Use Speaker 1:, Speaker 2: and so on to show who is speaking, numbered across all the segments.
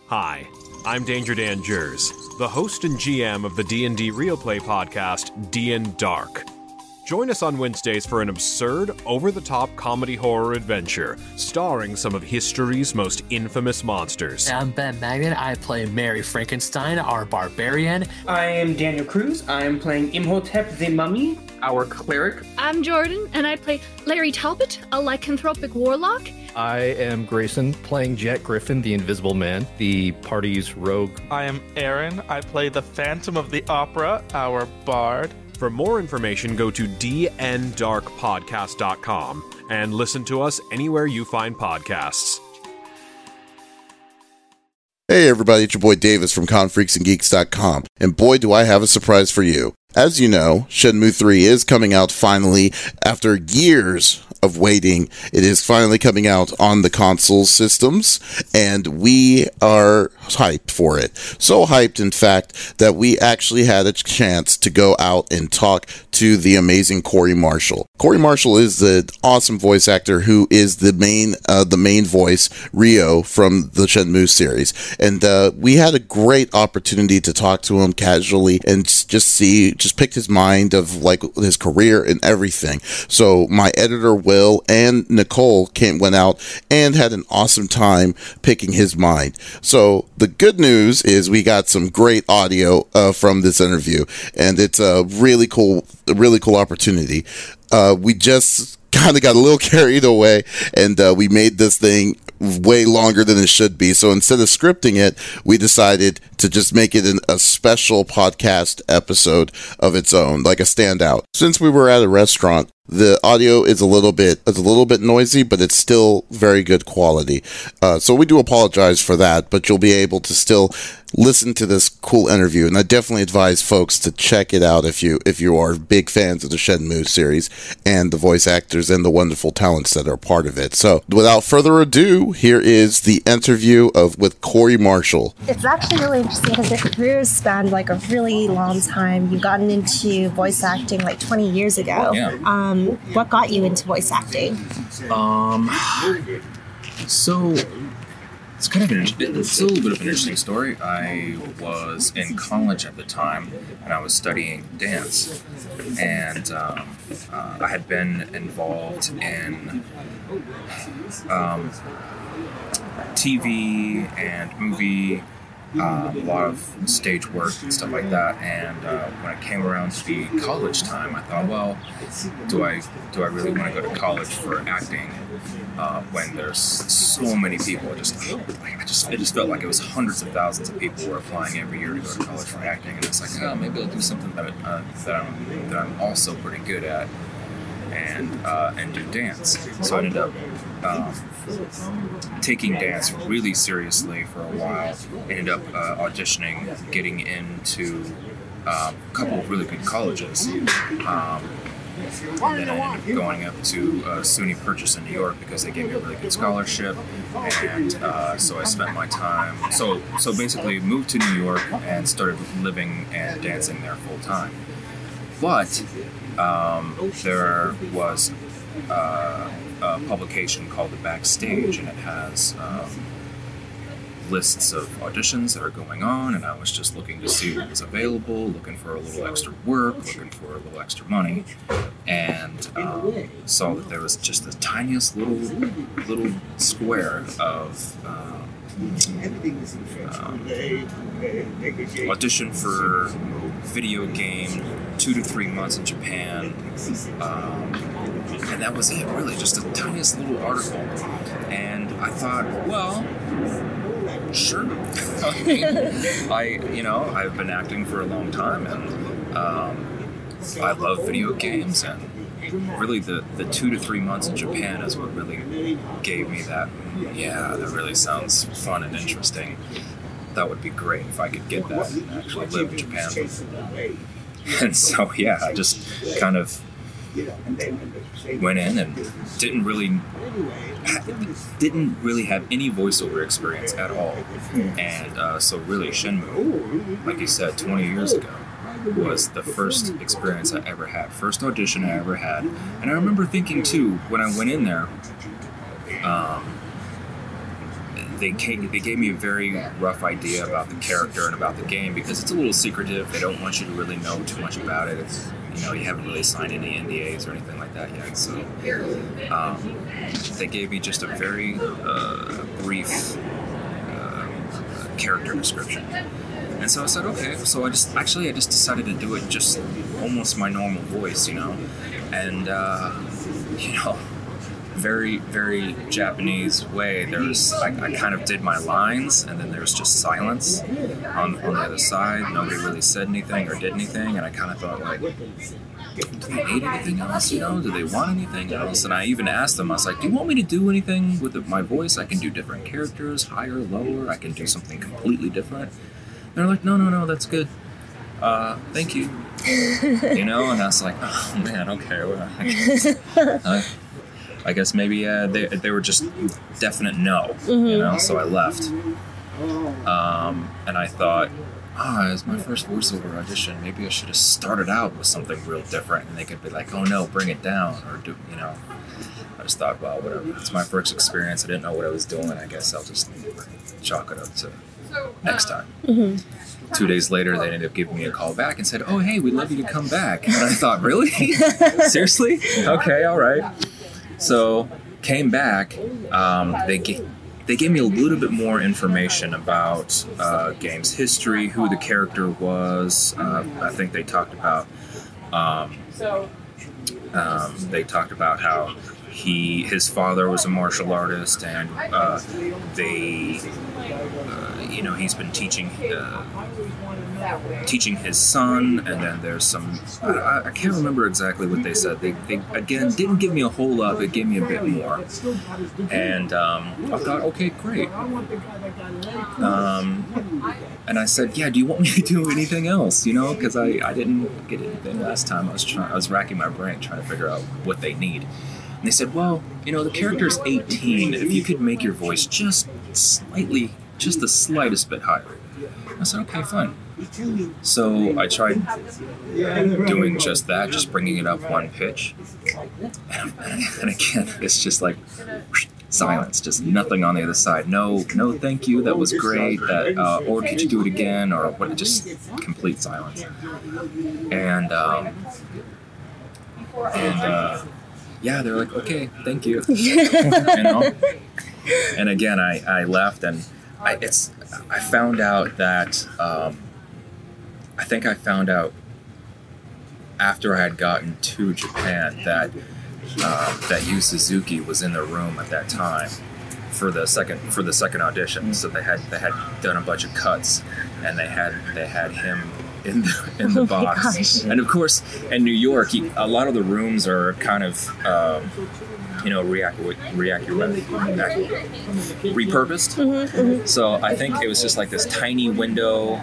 Speaker 1: Hi, I'm Danger Dan Jers, the host and GM of the D&D Real Play podcast, D&D Dark. Join us on Wednesdays for an absurd, over-the-top comedy horror adventure, starring some of history's most infamous monsters.
Speaker 2: I'm Ben Magnet. I play Mary Frankenstein, our barbarian.
Speaker 3: I am Daniel Cruz. I am playing Imhotep the Mummy, our cleric.
Speaker 4: I'm Jordan, and I play Larry Talbot, a lycanthropic warlock.
Speaker 5: I am Grayson, playing Jet Griffin, the Invisible Man, the party's rogue.
Speaker 6: I am Aaron. I play the Phantom of the Opera, our bard.
Speaker 1: For more information, go to dndarkpodcast.com and listen to us anywhere you find podcasts.
Speaker 7: Hey everybody, it's your boy Davis from ConFreaksandGeeks.com, and boy do I have a surprise for you. As you know, Shenmue 3 is coming out finally after years of waiting. It is finally coming out on the console systems, and we are hyped for it. So hyped, in fact, that we actually had a chance to go out and talk to the amazing Corey Marshall. Corey Marshall is the awesome voice actor who is the main voice, Ryo, from the Shenmue series. And we had a great opportunity to talk to him casually and just pick his mind of like his career and everything. So my editor Will and Nicole went out and had an awesome time picking his mind. So the good news is we got some great audio from this interview, and it's a really cool opportunity. We just kind of got a little carried away, and we made this thing way longer than it should be. So instead of scripting it, we decided to just make it a special podcast episode of its own, like a standout. Since we were at a restaurant, the audio is a little bit noisy, but it's still very good quality. So we do apologize for that, but you'll be able to still listen to this cool interview, and I definitely advise folks to check it out if you are big fans of the Shenmue series and the voice actors and the wonderful talents that are part of it. So without further ado, here is the interview with Corey Marshall.
Speaker 8: It's actually really interesting because your careers spanned like a really long time. You've gotten into voice acting like 20 years ago. Yeah. What got you into voice acting?
Speaker 9: So it's kind of it's a little bit of an interesting story. I was in college at the time, and I was studying dance, and I had been involved in TV and movie, a lot of stage work and stuff like that. And when it came around to the college time, I thought, well, do I really want to go to college for acting when there's so many people? It just felt like it was hundreds of thousands of people were applying every year to go to college for acting, and it's like, oh, maybe I'll do something that I'm also pretty good at, and do dance. So I ended up taking dance really seriously for a while. Ended up auditioning, getting into a couple of really good colleges. And then I ended up going up to SUNY Purchase in New York because they gave me a really good scholarship, and so I spent my time. So basically moved to New York and started living and dancing there full time. But there was a publication called The Backstage, and it has lists of auditions that are going on, and I was just looking to see what was available, looking for a little extra work, looking for a little extra money, and saw that there was just the tiniest little square of audition for video game, 2 to 3 months in Japan, and that was it, really, just the tiniest little article. And I thought, well, sure. I've been acting for a long time, and I love video games, and really the 2 to 3 months in Japan is what really gave me that, yeah, that really sounds fun and interesting. That would be great if I could get that and actually live in Japan. And so, yeah, I just kind of went in and didn't really have any voiceover experience at all. And so really Shenmue, like you said, 20 years ago, was the first experience I ever had, first audition I ever had. And I remember thinking too, when I went in there, they gave me a very rough idea about the character and about the game because it's a little secretive. They don't want you to really know too much about it. It's, you haven't really signed any NDAs or anything like that yet. So they gave me just a very brief character description. And so I said, okay. So I just decided to do it just almost my normal voice, and very, very Japanese way. I kind of did my lines, and then there's just silence on the other side. Nobody really said anything or did anything, and I kind of thought, like, do they need anything else, Do they want anything else? And I even asked them, I was like, do you want me to do anything with my voice? I can do different characters, higher, lower. I can do something completely different. They're like, no, that's good. Thank you. And I was like, oh, man, okay. Well, I guess maybe they were just definite no, so I left. And I thought, it's my first voiceover audition. Maybe I should have started out with something real different, and they could be like, oh no, bring it down, or I just thought, well, whatever. It's my first experience. I didn't know what I was doing. I guess I'll just chalk it up to next time. 2 days later, they ended up giving me a call back and said, oh, hey, we'd love you to come back. And I thought, really? Seriously? Okay, all right. So came back. They gave me a little bit more information about game's history, who the character was. I think they talked about how his father was a martial artist, and he's been teaching his son, and then there's some, I can't remember exactly what they said. They again didn't give me a whole lot, they gave me a bit more. And I thought, okay, great. And I said, yeah, do you want me to do anything else? Because I didn't get anything last time. I was racking my brain trying to figure out what they need. And they said, well, the character's 18. If you could make your voice just the slightest bit higher. I said, okay, fine. So I tried doing just that, just bringing it up one pitch. And again, it's just like silence, just nothing on the other side. No, thank you, that was great. Or could you do it again? Or what? Just complete silence. And yeah, they're like, okay, thank you. And again, I left, and I found out that I think I found out after I had gotten to Japan that Yu Suzuki was in the room at that time for the second audition. So they had done a bunch of cuts, and they had him in the box.
Speaker 8: Gosh.
Speaker 9: And of course, in New York, a lot of the rooms are kind of repurposed. So I think it was just like this tiny window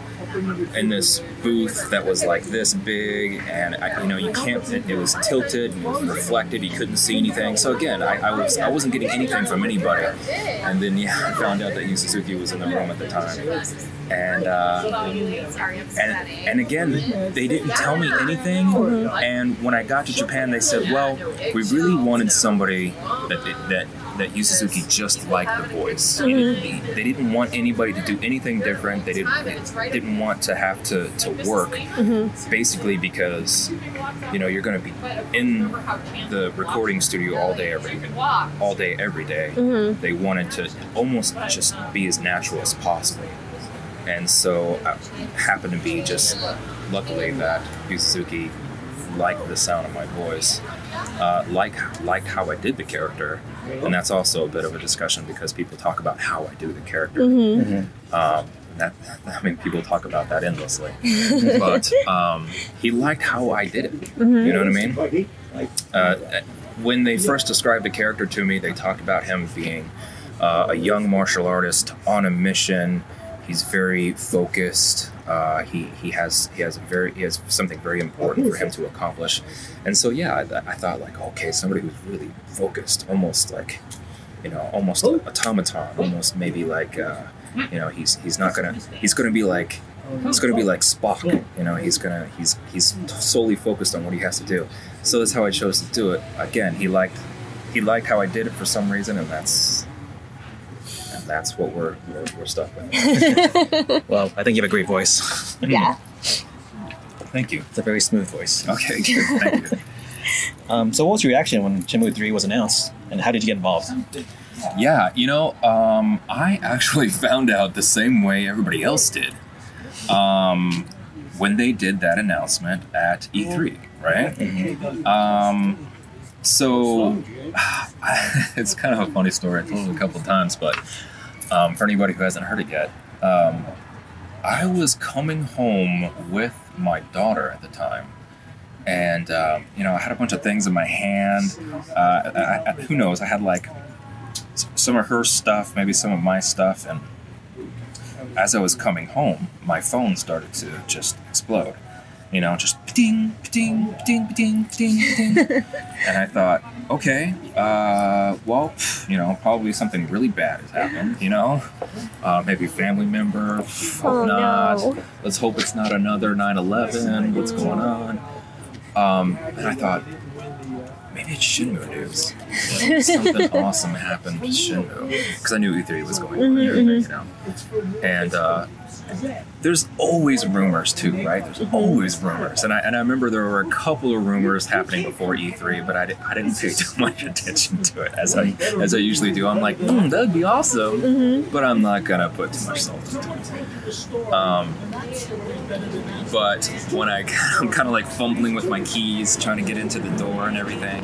Speaker 9: in this booth that was like this big, and you can't. It was tilted and reflected. You couldn't see anything. So again, I wasn't getting anything from anybody. And then I found out that Yu Suzuki was in the room at the time, and again, they didn't tell me anything. And when I got to Japan, they said, well, we really wanted somebody that Yu Suzuki just liked the voice. They didn't want anybody to do anything different. They didn't want to have to work, basically because you're going to be in the recording studio all day every day. They wanted to almost just be as natural as possible. And so I happened to be just luckily that Yu Suzuki liked the sound of my voice, liked how I did the character, and that's also a bit of a discussion because people talk about how I do the character. People talk about that endlessly, but he liked how I did it. You know what I mean? When they first described the character to me, they talked about him being a young martial artist on a mission. He's very focused. He has something very important for him to accomplish, and so I thought like, okay, somebody who's really focused, almost like, almost automaton, almost maybe like, he's gonna be like Spock. He's solely focused on what he has to do. So that's how I chose to do it. Again, he liked how I did it for some reason, and that's that's what we're stuck with.
Speaker 10: Well, I think you have a great voice.
Speaker 8: Yeah.
Speaker 9: Thank you.
Speaker 10: It's a very smooth voice.
Speaker 9: Okay, good. Thank you.
Speaker 10: So what was your reaction when Shenmue 3 was announced, and how did you get involved?
Speaker 9: Yeah, I actually found out the same way everybody else did. When they did that announcement at E3, right? Mm-hmm. So it's kind of a funny story. I told it a couple of times, but for anybody who hasn't heard it yet, I was coming home with my daughter at the time. And, I had a bunch of things in my hand. Who knows? I had like some of her stuff, maybe some of my stuff. And as I was coming home, my phone started to just explode. Just ding, ding, ding, ding, ding, ding. And I thought, okay, probably something really bad has happened, maybe a family member, hope not. No. Let's hope it's not another 9/11. What's going on? And I thought, maybe it's Shenmue news. Something awesome happened with Shenmue. Because I knew E3 was going on and everything, And there's always rumors too, right? There's always rumors. And I remember there were a couple of rumors happening before E3, but I didn't pay too much attention to it as I usually do. I'm like, that'd be awesome, but I'm not gonna put too much salt into it. But when I'm kind of like fumbling with my keys, trying to get into the door and everything.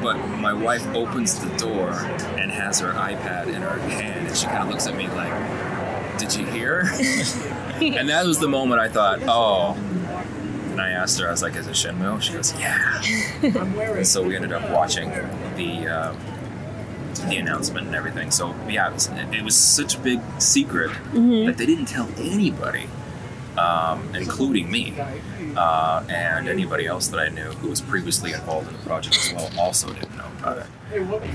Speaker 9: But my wife opens the door and has her iPad in her hand, and she kind of looks at me like, "Did you hear?" And that was the moment I thought, oh. And I asked her, I was like, "Is it Shenmue?" She goes, "Yeah." And so we ended up watching the announcement and everything. So yeah, it was such a big secret that they didn't tell anybody, including me. And anybody else that I knew who was previously involved in the project as well also didn't know about it.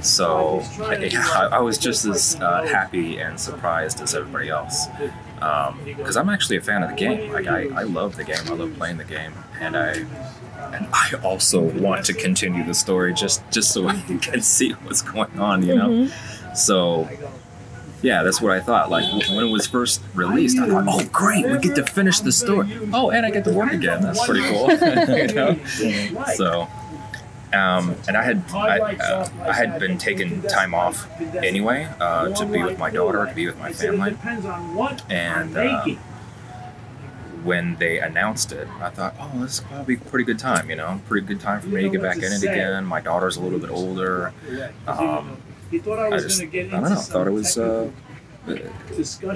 Speaker 9: So I was just as happy and surprised as everybody else. Because I'm actually a fan of the game. Like I love the game. I love playing the game, and I also want to continue the story just so I can see what's going on. So. Yeah, that's what I thought. Like, when it was first released, I thought, oh, great, we get to finish the story. Oh, and I get to work again. That's pretty cool. So, and I had been taking time off anyway to be with my daughter, to be with my family. And when they announced it, I thought, oh, this is probably a pretty good time, pretty good time for me to get back in it again. My daughter's a little bit older. I don't know. I thought it was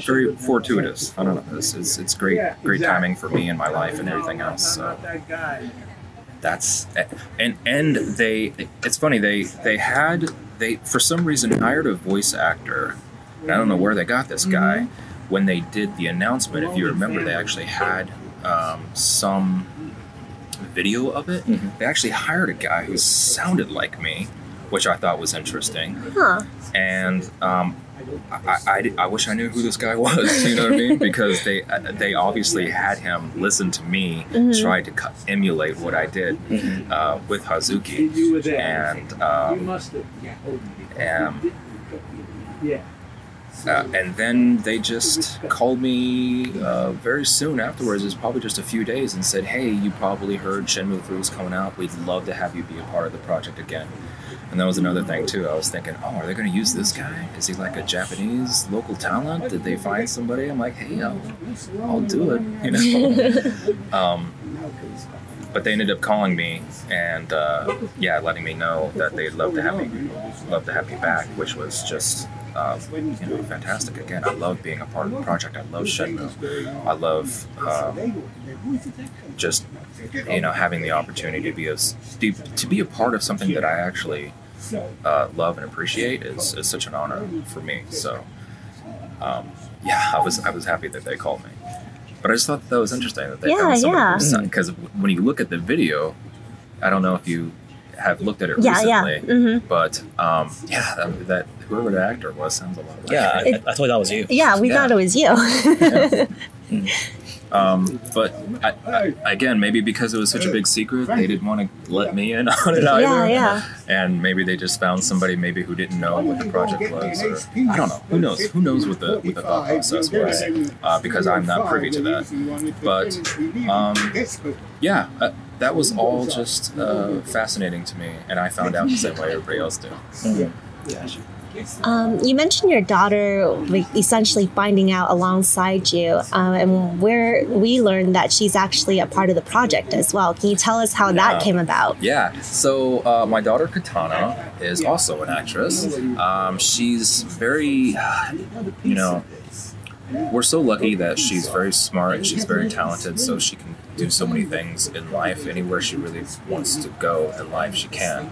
Speaker 9: very fortuitous. I don't know. It's great timing for me and my life and everything else. So that's and it's funny. They for some reason hired a voice actor. I don't know where they got this guy. When they did the announcement, if you remember, they actually had some video of it. They actually hired a guy who sounded like me, which I thought was interesting. And I wish I knew who this guy was, you know what I mean? Because they obviously had him listen to me try to emulate what I did with Hazuki. And then they just called me very soon afterwards. It was probably just a few days, and said, "Hey, you probably heard Shenmue 3 is coming out. We'd love to have you be a part of the project again." And that was another thing too. I was thinking, oh, are they going to use this guy? Is he like a Japanese local talent? Did they find somebody? I'm like, hey, I'll do it, But they ended up calling me and letting me know that they'd love to have me back, which was just fantastic. Again, I love being a part of the project. I love Shenmue. I love just having the opportunity to be a part of something that I actually love and appreciate is such an honor for me. So I was happy that they called me. But I just thought that was interesting that they found somebody because when you look at the video, I don't know if you have looked at it recently, but that whoever the actor was sounds a lot like
Speaker 10: I thought that was you.
Speaker 8: Yeah, we thought it was you.
Speaker 9: But again, maybe because it was such a big secret, they didn't want to let me in on it either.
Speaker 8: Yeah.
Speaker 9: And maybe they just found somebody maybe who didn't know what the project was, or I don't know. Who knows? Who knows what the thought process was? Because I'm not privy to that. But that was all just fascinating to me, and I found out the same way everybody else did.
Speaker 8: You mentioned your daughter essentially finding out alongside you, and where we learned that she's actually a part of the project as well. Can you tell us how that came about?
Speaker 9: Yeah, so my daughter Katana is also an actress. She's very, we're so lucky that she's very smart, she's very talented, so she can do so many things in life. Anywhere she really wants to go in life, she can.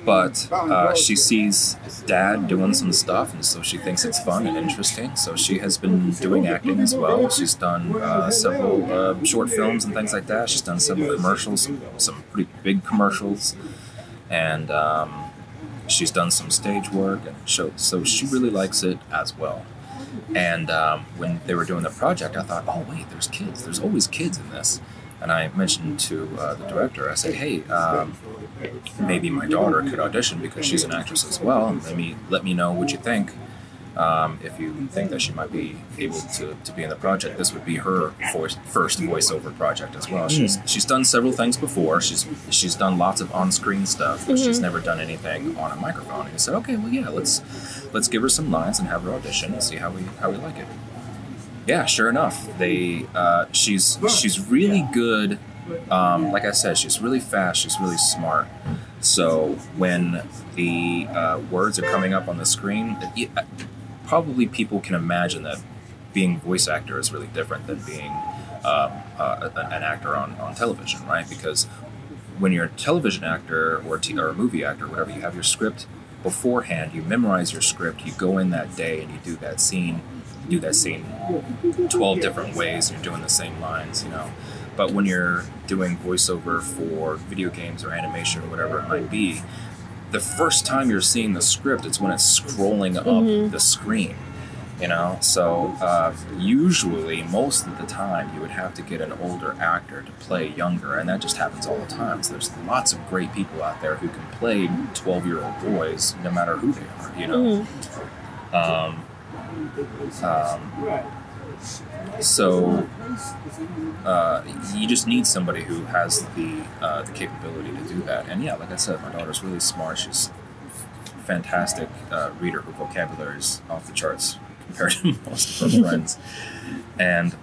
Speaker 9: But she sees Dad doing some stuff, and so she thinks it's fun and interesting. So she has been doing acting as well. She's done several short films and things like that. She's done several commercials, some pretty big commercials, and she's done some stage work and shows. So she really likes it as well. And when they were doing the project, I thought, oh, wait, there's kids. There's always kids in this. And I mentioned to the director, I said, hey, maybe my daughter could audition because she's an actress as well. And let me know what you think. If you think that she might be able to be in the project, this would be her first voiceover project as well. She's done several things before. She's done lots of on-screen stuff, but she's never done anything on a microphone. And he said, okay, well, yeah, let's give her some lines and have her audition and see how we like it. Yeah, sure enough, she's really good. Like I said, she's really fast. She's really smart. So when the words are coming up on the screen, probably people can imagine that being voice actor is really different than being an actor on television, right? Because when you're a television actor or a movie actor, whatever, you have your script beforehand, you memorize your script, you go in that day and you do that scene 12 different ways, and you're doing the same lines, But when you're doing voiceover for video games or animation or whatever it might be, the first time you're seeing the script, it's when it's scrolling up the screen, So usually, most of the time, you would have to get an older actor to play younger, and that just happens all the time. So there's lots of great people out there who can play 12-year-old boys, no matter who they are, So you just need somebody who has the capability to do that. And yeah, like I said, my daughter's really smart. She's a fantastic reader. Her vocabulary is off the charts compared to most of her friends. And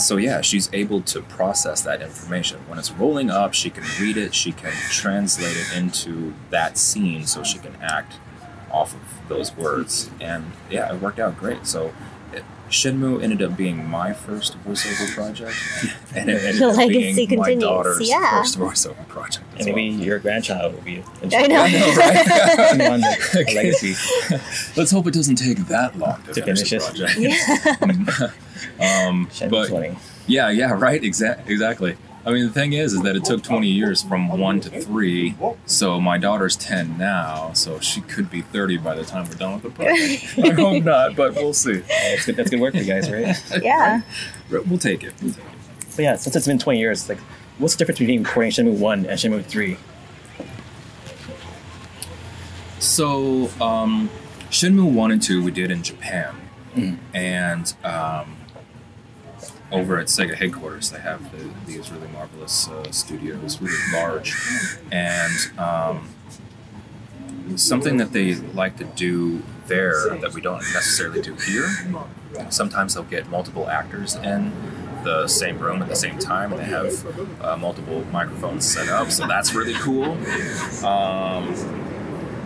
Speaker 9: so yeah, she's able to process that information. When it's rolling up, she can read it, she can translate it into that scene so she can act off of those words. And yeah, it worked out great. So Shenmue ended up being my first voiceover project, and it ended up being my daughter's first voiceover project.
Speaker 10: And maybe your grandchild will be.
Speaker 8: I know,
Speaker 9: right?
Speaker 10: A legacy.
Speaker 9: Let's hope it doesn't take that long to finish the project. But yeah, right, exactly. I mean, the thing is that it took 20 years from 1 to 3, so my daughter's 10 now, so she could be 30 by the time we're done with the project. I hope not, but we'll see.
Speaker 10: That's good work for you guys, right?
Speaker 8: Yeah.
Speaker 9: We'll take it.
Speaker 10: So yeah, since it's been 20 years, what's the difference between recording Shenmue 1 and Shenmue 3?
Speaker 9: So, Shenmue 1 and 2 we did in Japan, and over at Sega headquarters, they have these really marvelous studios, really large, and something that they like to do there that we don't necessarily do here. Sometimes they'll get multiple actors in the same room at the same time, and they have multiple microphones set up, so that's really cool.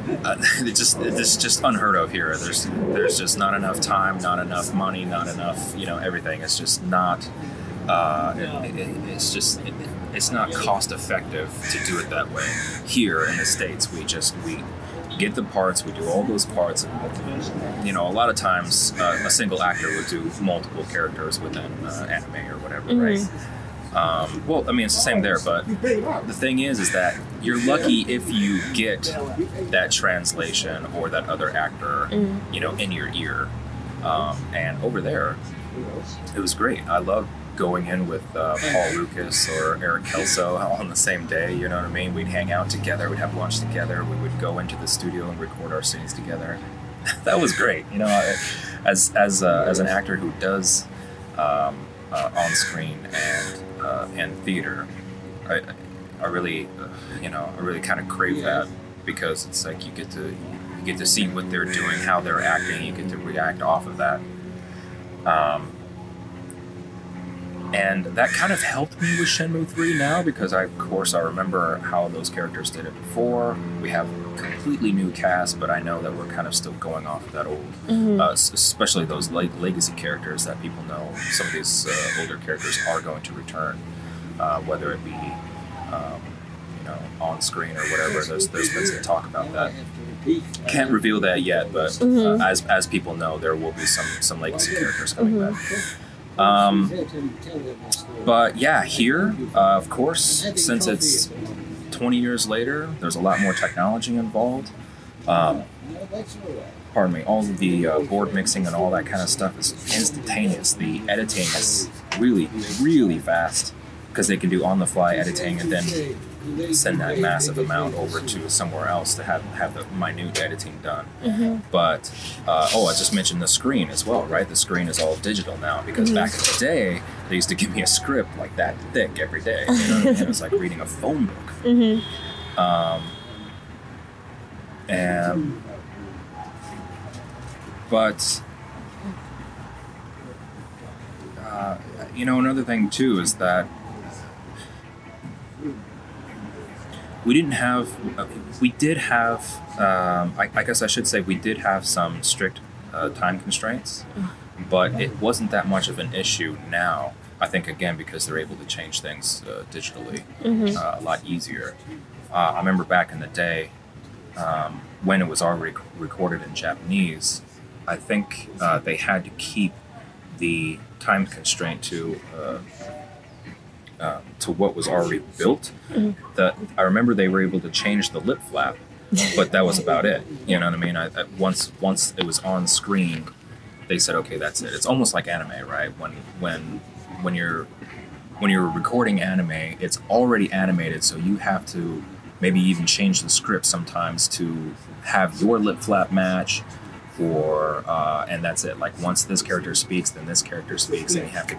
Speaker 9: It's just unheard of here. There's just not enough time, not enough money, not enough, everything. It's just not. It's not cost effective to do it that way. Here in the States, we get the parts, we do all those parts, and a lot of times a single actor would do multiple characters within anime or whatever, right? Well, I mean, it's the same there, but the thing is that you're lucky if you get that translation or that other actor, in your ear. And over there, it was great. I loved going in with Paul Lucas or Eric Kelso all on the same day, you know what I mean? We'd hang out together, we'd have lunch together, we would go into the studio and record our scenes together. That was great, you know. As an actor who does on screen and theater, I really I really kind of crave that, because it's like you get to see what they're doing, how they're acting, you get to react off of that. And that kind of helped me with Shenmue 3 now, because I remember how those characters did it before. We have a completely new cast, but I know that we're kind of still going off of that old, especially those legacy characters that people know. Some of these older characters are going to return, whether it be on screen or whatever. There's been some talk about that. Can't reveal that yet, but as people know, there will be some legacy characters coming back. But yeah, here, of course, since it's 20 years later, there's a lot more technology involved. Pardon me, all of the board mixing and all that kind of stuff is instantaneous. The editing is really, really fast, because they can do on-the-fly editing and then send that massive amount over to somewhere else to have the minute editing done. But I just mentioned the screen as well, right? The screen is all digital now, because back in the day they used to give me a script like that thick every day, you know what I mean? It was like reading a phone book. But another thing too is that we did have, I guess I should say, we did have some strict time constraints, but it wasn't that much of an issue now. I think, again, because they're able to change things digitally a lot easier. I remember back in the day, when it was already recorded in Japanese, I think they had to keep the time constraint to what was already built. I remember they were able to change the lip flap, but that was about it. You know what I mean? Once it was on screen, they said, okay, that's it. It's almost like anime, right? When you're recording anime, it's already animated, so you have to maybe even change the script sometimes to have your lip flap match, or and that's it. Like, once this character speaks, then this character speaks, and you have to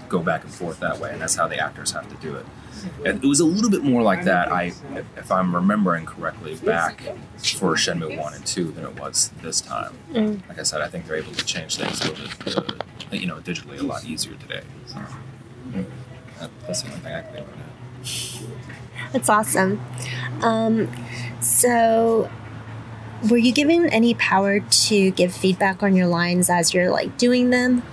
Speaker 9: go back and forth that way, and that's how the actors have to do it. And it was a little bit more like that, if I'm remembering correctly, back for Shenmue 1 and 2 than it was this time. Like I said, I think they're able to change things a little bit, digitally a lot easier today. So, that's the only thing I can think of now.
Speaker 8: That's awesome. So, were you given any power to give feedback on your lines as you're doing them?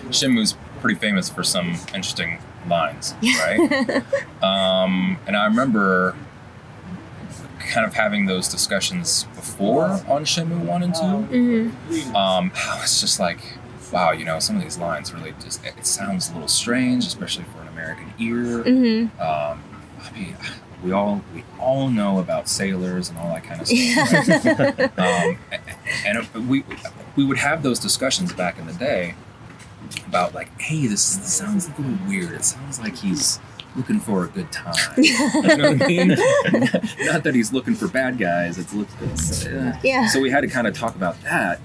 Speaker 9: Shenmue's pretty famous for some interesting lines, right? And I remember kind of having those discussions before on Shenmue 1 and 2. I was just like, wow, some of these lines really just, it sounds a little strange, especially for an American ear. I mean, we all know about sailors and all that kind of stuff. Right? And we would have those discussions back in the day about hey, this sounds a little weird. It sounds like he's looking for a good time. You know what I mean? Not that he's looking for bad guys. Yeah. So we had to kind of talk about that.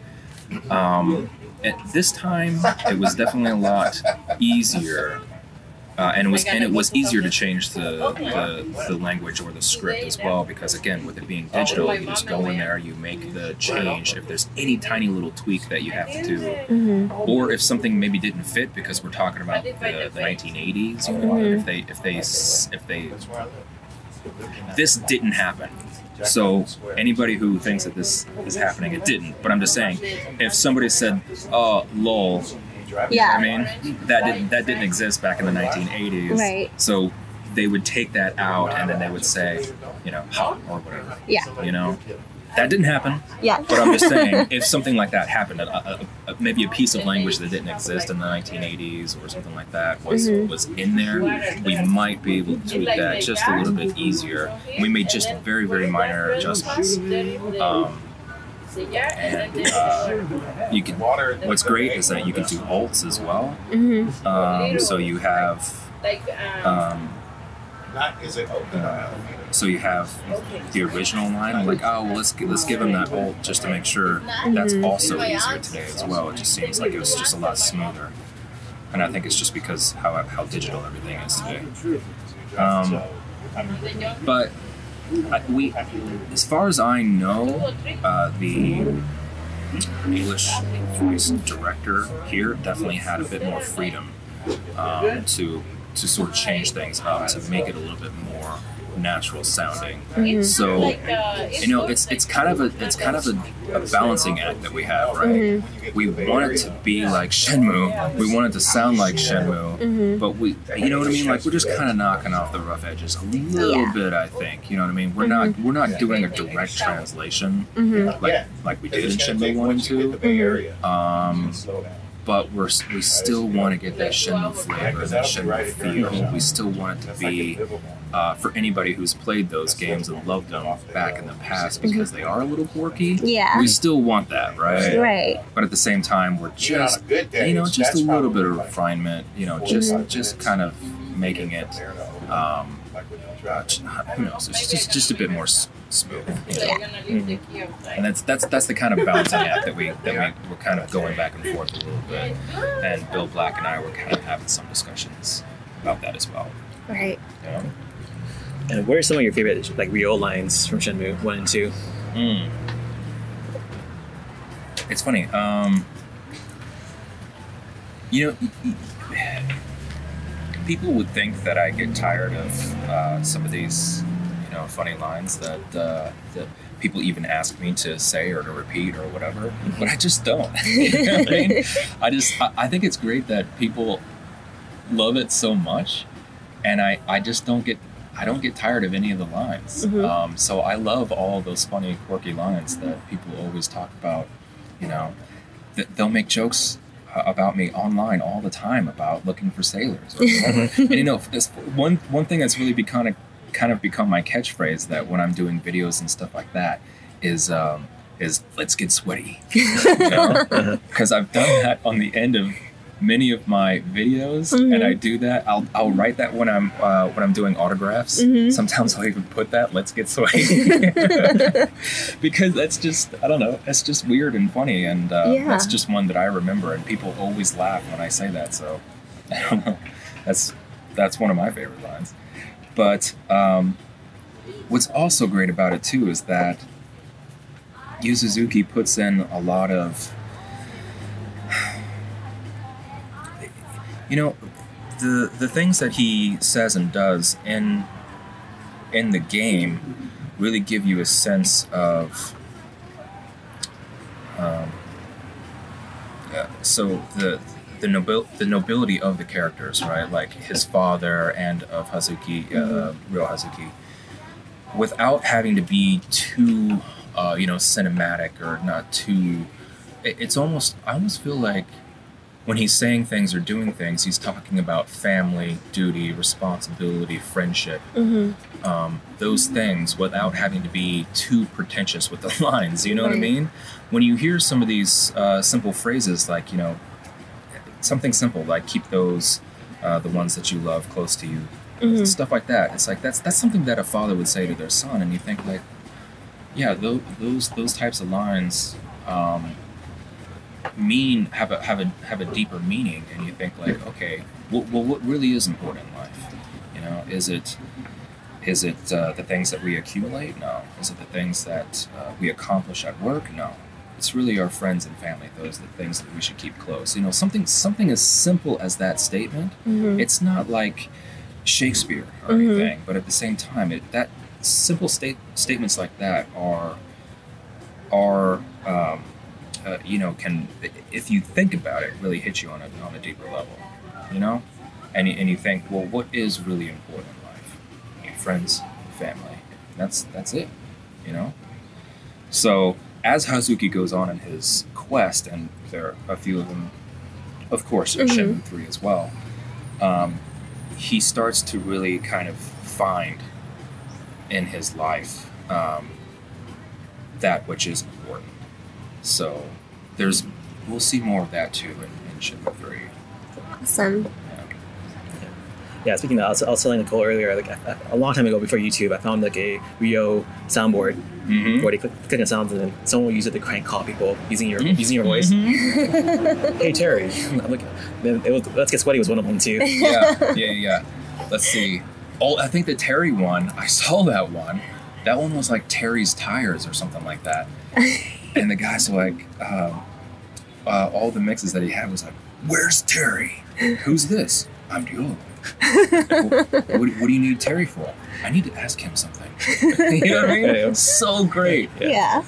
Speaker 9: At this time, it was definitely a lot easier. And it was easier to change the language or the script as well, because again, with it being digital, you just go in there, you make the change if there's any tiny little tweak that you have to do, or if something maybe didn't fit, because we're talking about the 1980s. If this didn't happen. So anybody who thinks that this is happening, it didn't. But I'm just saying, if somebody said, lol. Yeah, I mean, that didn't exist back in the 1980s.
Speaker 8: Right.
Speaker 9: So they would take that out, and then they would say, ha, or whatever.
Speaker 8: Yeah.
Speaker 9: That didn't happen.
Speaker 8: Yeah.
Speaker 9: But I'm just saying, if something like that happened, maybe a piece of language that didn't exist in the 1980s or something like that was in there, we might be able to tweak that just a little bit easier. We made just very, very minor adjustments. You can. What's great is that you can do alts as well. So you have. So you have the original line. I'm like, oh, well, let's give him that alt just to make sure. That's also easier today as well. It just seems like it was just a lot smoother, and I think it's just because how digital everything is today. But we, as far as I know, the English voice director here definitely had a bit more freedom to sort of change things up to make it a little bit more natural sounding. So it's kind of a balancing act that we have, right? We want it to be like Shenmue, we want it to sound like Shenmue, but we, you know what I mean, like we're just kind of knocking off the rough edges a little bit, I think, you know what I mean. We're not doing a direct translation like we did in Shenmue 1 and 2, but we still want to get that Shenmue flavor, that Shenmue feel. We still want it to be, for anybody who's played those games and loved them back in the past, because they are a little quirky. Yeah. We still want that, right? Right. But at the same time, we're just, just a little bit of refinement, just kind of making it, who knows, it's just a bit more smooth. And that's the kind of balancing act that we're kind of going back and forth a little bit. And Bill Black and I were kind of having some discussions about that as well.
Speaker 8: Right.
Speaker 10: Yeah. And what are some of your favorite Ryo lines from Shenmue 1 and 2?
Speaker 9: It's funny. People would think that I get tired of some of these, funny lines that people even ask me to say or to repeat or whatever, but I just don't. You know what I mean? I think it's great that people love it so much, and I don't get tired of any of the lines. So I love all those funny, quirky lines that people always talk about. They'll make jokes about me online all the time about looking for sailors or whatever. And this one thing that's really kind of become my catchphrase, that when I'm doing videos and stuff like that, is let's get sweaty. Because I've done that on the end of many of my videos, and I do that. I'll write that when I'm doing autographs. Sometimes I'll even put that, let's get sweaty. Because that's just, I don't know, that's just weird and funny, and that's just one that I remember, and people always laugh when I say that, so I don't know. That's one of my favorite lines. But what's also great about it too is that Yu Suzuki puts in a lot of the things that he says and does in the game really give you a sense of so the nobility of the characters, right? Like his father and of Hazuki, Ryo Hazuki, without having to be too cinematic or not too. It's almost, I almost feel like when he's saying things or doing things, he's talking about family, duty, responsibility, friendship, those things, without having to be too pretentious with the lines, you know what I mean? When you hear some of these simple phrases, like, something simple, like keep those, the ones that you love close to you, stuff like that, it's like, that's something that a father would say to their son, and you think like, yeah, those types of lines, have a deeper meaning, and you think like, okay, well, what really is important in life? Is it the things that we accumulate? No. Is it the things that we accomplish at work? No. It's really our friends and family. Those are the things that we should keep close. Something as simple as that statement. It's not like Shakespeare or anything, but at the same time, that simple statements like that are can, if you think about it, really hit you on a deeper level, and you think, well, what is really important in life? Friends, family. That's it, So as Hazuki goes on in his quest, and there are a few of them, of course, in Shenmue 3 as well, he starts to really kind of find in his life that which is important. So we'll see more of that too in Shenmue 3.
Speaker 8: Awesome.
Speaker 10: Yeah, speaking of, I was telling Nicole earlier, like a long time ago before YouTube, I found like a Rio soundboard where they click on sounds and then someone will use it to crank call people using your voice. Hey Terry, I'm like, man, Let's Get Sweaty was one of them too.
Speaker 9: Yeah. Let's see. Oh, I think the Terry one, I saw that one. That one was like Terry's Tires or something like that. And the guy's like, all the mixes that he had was like, "Where's Terry? Who's this? I'm Diolo. What do you need Terry for? I need to ask him something." You know what I mean? It's so great.
Speaker 8: Yeah.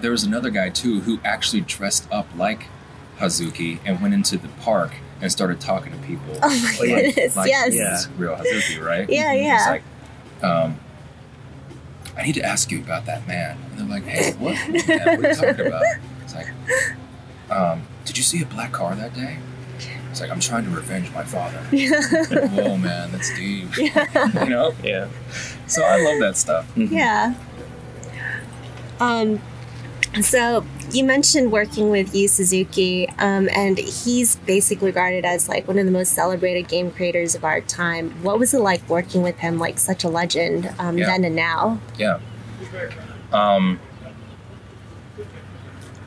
Speaker 9: There was another guy too who actually dressed up like Hazuki and went into the park and started talking to people.
Speaker 8: Oh my goodness, yes.
Speaker 9: Yeah, real Hazuki, right?
Speaker 8: Yeah, yeah.
Speaker 9: He's like, "I need to ask you about that man." And they're like, "Hey, what? What are you talking about?" It's like, "Did you see a black car that day?" It's like, "I'm trying to revenge my father." Whoa, man, that's deep.
Speaker 8: Yeah.
Speaker 9: You know?
Speaker 10: Yeah.
Speaker 9: So I love that stuff.
Speaker 8: Yeah. So you mentioned working with Yu Suzuki, and he's basically regarded as like one of the most celebrated game creators of our time. What was it like working with him, like such a legend, then and now?
Speaker 9: Yeah.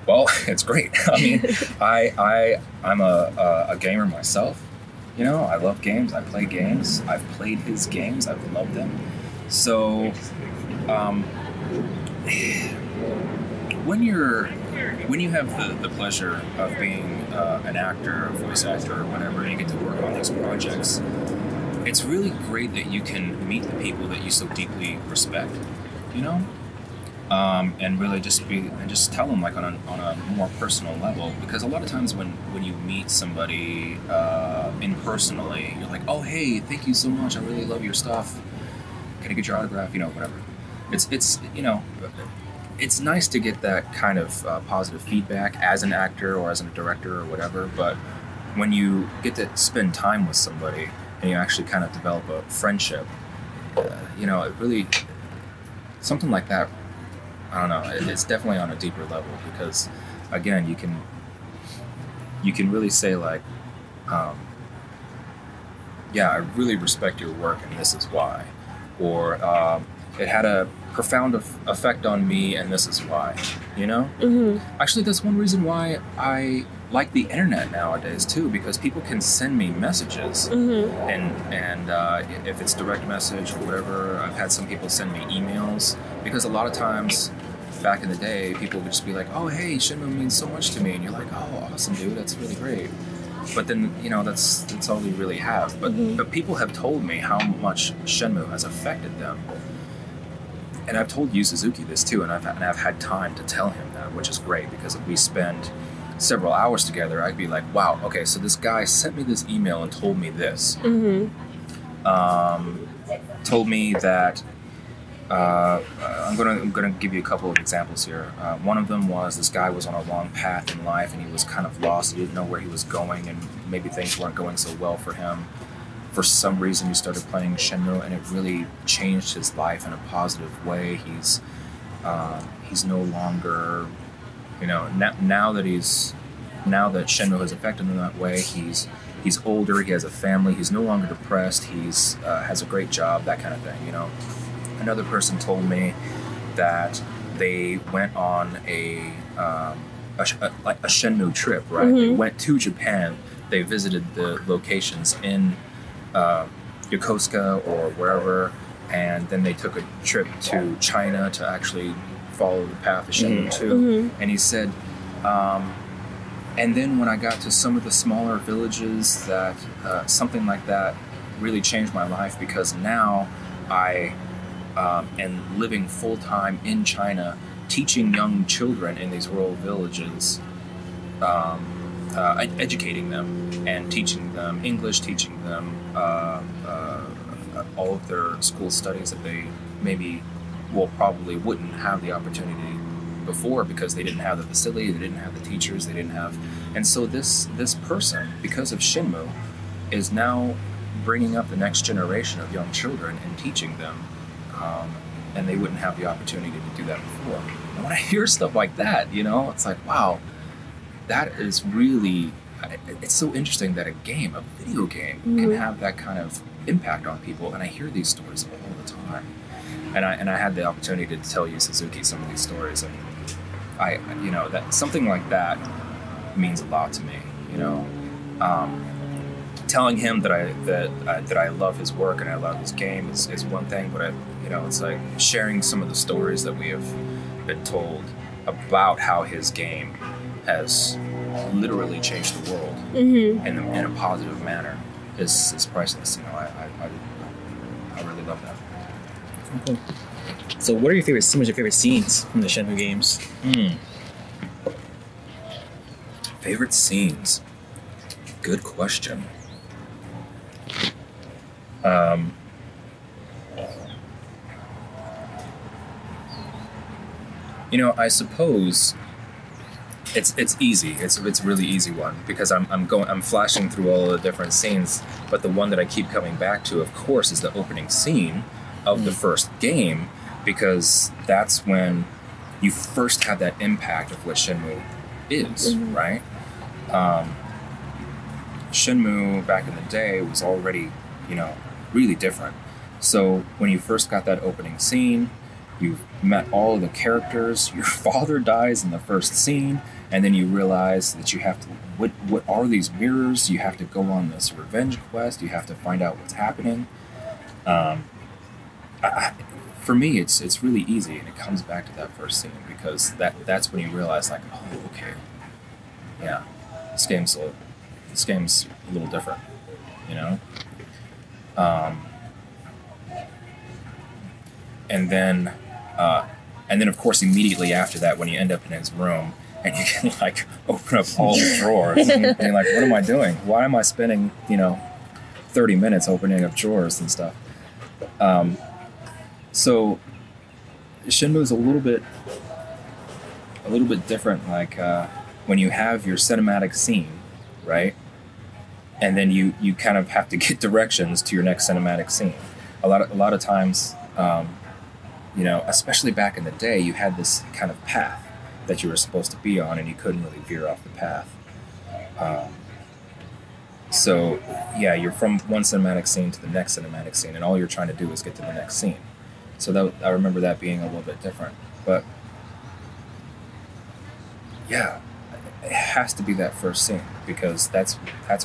Speaker 9: Well, it's great. I mean, I'm a gamer myself. You know, I love games. I play games. I've played his games. I've loved them. So, when you have the pleasure of being an actor, a voice actor, or whatever, and you get to work on these projects, it's really great that you can meet the people that you so deeply respect. You know. And really just tell them like on a more personal level, because a lot of times when you meet somebody impersonally, you're like, "Oh, hey, thank you so much, I really love your stuff, can I get your autograph?" You know, whatever. It's you know, it's nice to get that kind of positive feedback as an actor or as a director or whatever, but when you get to spend time with somebody and you actually kind of develop a friendship, you know, it really, something like that, I don't know, it's definitely on a deeper level, because again, you can really say like, yeah, I really respect your work and this is why, or it had a profound effect on me and this is why, you know? Actually, that's one reason why I like the internet nowadays too, because people can send me messages, and if it's direct message or whatever, I've had some people send me emails, because a lot of times back in the day, people would just be like, "Oh, hey, Shenmue means so much to me," and you're like, "Oh, awesome, dude, that's really great." But then, you know, that's all you really have. But people have told me how much Shenmue has affected them. And I've told Yu Suzuki this too, and I've had time to tell him that, which is great, because if we spend several hours together, I'd be like, "Wow, okay, so this guy sent me this email and told me this." Told me that I'm gonna give you a couple of examples here. One of them was this guy was on a long path in life and he was kind of lost. He didn't know where he was going, and maybe things weren't going so well for him. For some reason, he started playing Shenmue, and it really changed his life in a positive way. He's no longer, you know, now that Shenmue has affected him that way, he's older, he has a family, he's no longer depressed, he's has a great job, that kind of thing, you know. Another person told me that they went on a Shenmue trip, right? They went to Japan, they visited the locations in Yokosuka or wherever, and then they took a trip to China to actually follow the path of Shenmue 2. And he said, and then when I got to some of the smaller villages, that something like that really changed my life, because now I am living full-time in China, teaching young children in these rural villages, educating them and teaching them English, teaching them all of their school studies that they maybe, well, probably wouldn't have the opportunity before because they didn't have the facility, they didn't have the teachers, they didn't have, and so this person, because of Shenmue, is now bringing up the next generation of young children and teaching them, and they wouldn't have the opportunity to do that before. And when I hear stuff like that, you know, it's like, wow, that is really, it's so interesting that a video game, can have that kind of impact on people, and I hear these stories all the time. And I had the opportunity to tell you, Suzuki, some of these stories, and that something like that means a lot to me. You know, telling him that I love his work and I love his game is one thing, but it's like sharing some of the stories that we have been told about how his game has literally changed the world in a positive manner is priceless. You know, I really love that.
Speaker 10: Cool. So what are some of your favorite scenes from the Shenmue games?
Speaker 9: Favorite scenes? Good question. I suppose it's easy. It's a really easy one because I'm flashing through all the different scenes, but the one that I keep coming back to, of course, is the opening scene of the first game, because that's when you first have that impact of what Shenmue is, right? Shenmue back in the day was already, really different. So when you first got that opening scene, you've met all of the characters, your father dies in the first scene, and then you realize that you have to, what are these mirrors? You have to go on this revenge quest, you have to find out what's happening. For me, it's really easy, and it comes back to that first scene, because that's when you realize, like, oh, okay, yeah, this game's a little different, and then of course immediately after that, when you end up in his room and you can like open up all the drawers and you're like, what am I doing? Why am I spending 30 minutes opening up drawers and stuff? So Shenmue is a little bit different. Like when you have your cinematic scene, right? And then you kind of have to get directions to your next cinematic scene. A lot of times, especially back in the day, you had this kind of path that you were supposed to be on, and you couldn't really veer off the path. So yeah, you're from one cinematic scene to the next cinematic scene, and all you're trying to do is get to the next scene. So I remember that being a little bit different. But yeah, it has to be that first scene, because that's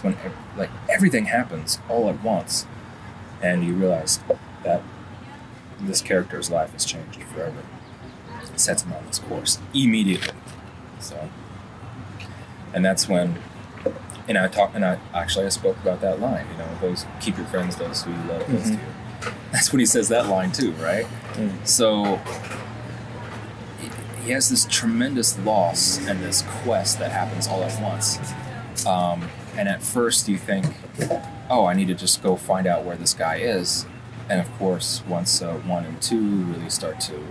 Speaker 9: when like everything happens all at once, and you realize that this character's life has changed forever. It sets him on this course immediately. So, and that's when, I spoke about that line. Those keep your friends, those who you love close to you. That's when he says that line too, right? So he has this tremendous loss and this quest that happens all at once. And at first you think, oh, I need to just go find out where this guy is. And of course, once 1 and 2 really start to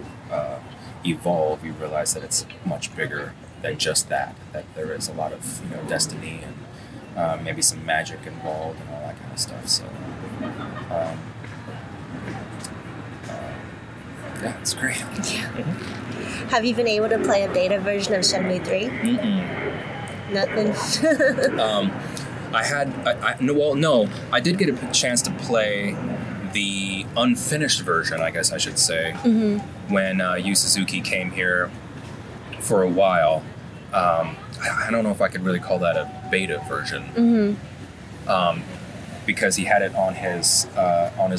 Speaker 9: evolve, you realize that it's much bigger than just that there is a lot of destiny and maybe some magic involved and all that kind of stuff. So yeah, it's great.
Speaker 8: Yeah. Have you been able to play a beta version of Shenmue 3? Nothing.
Speaker 9: I did get a chance to play the unfinished version, I guess I should say, when Yu Suzuki came here for a while. I don't know if I could really call that a beta version, because he had it on his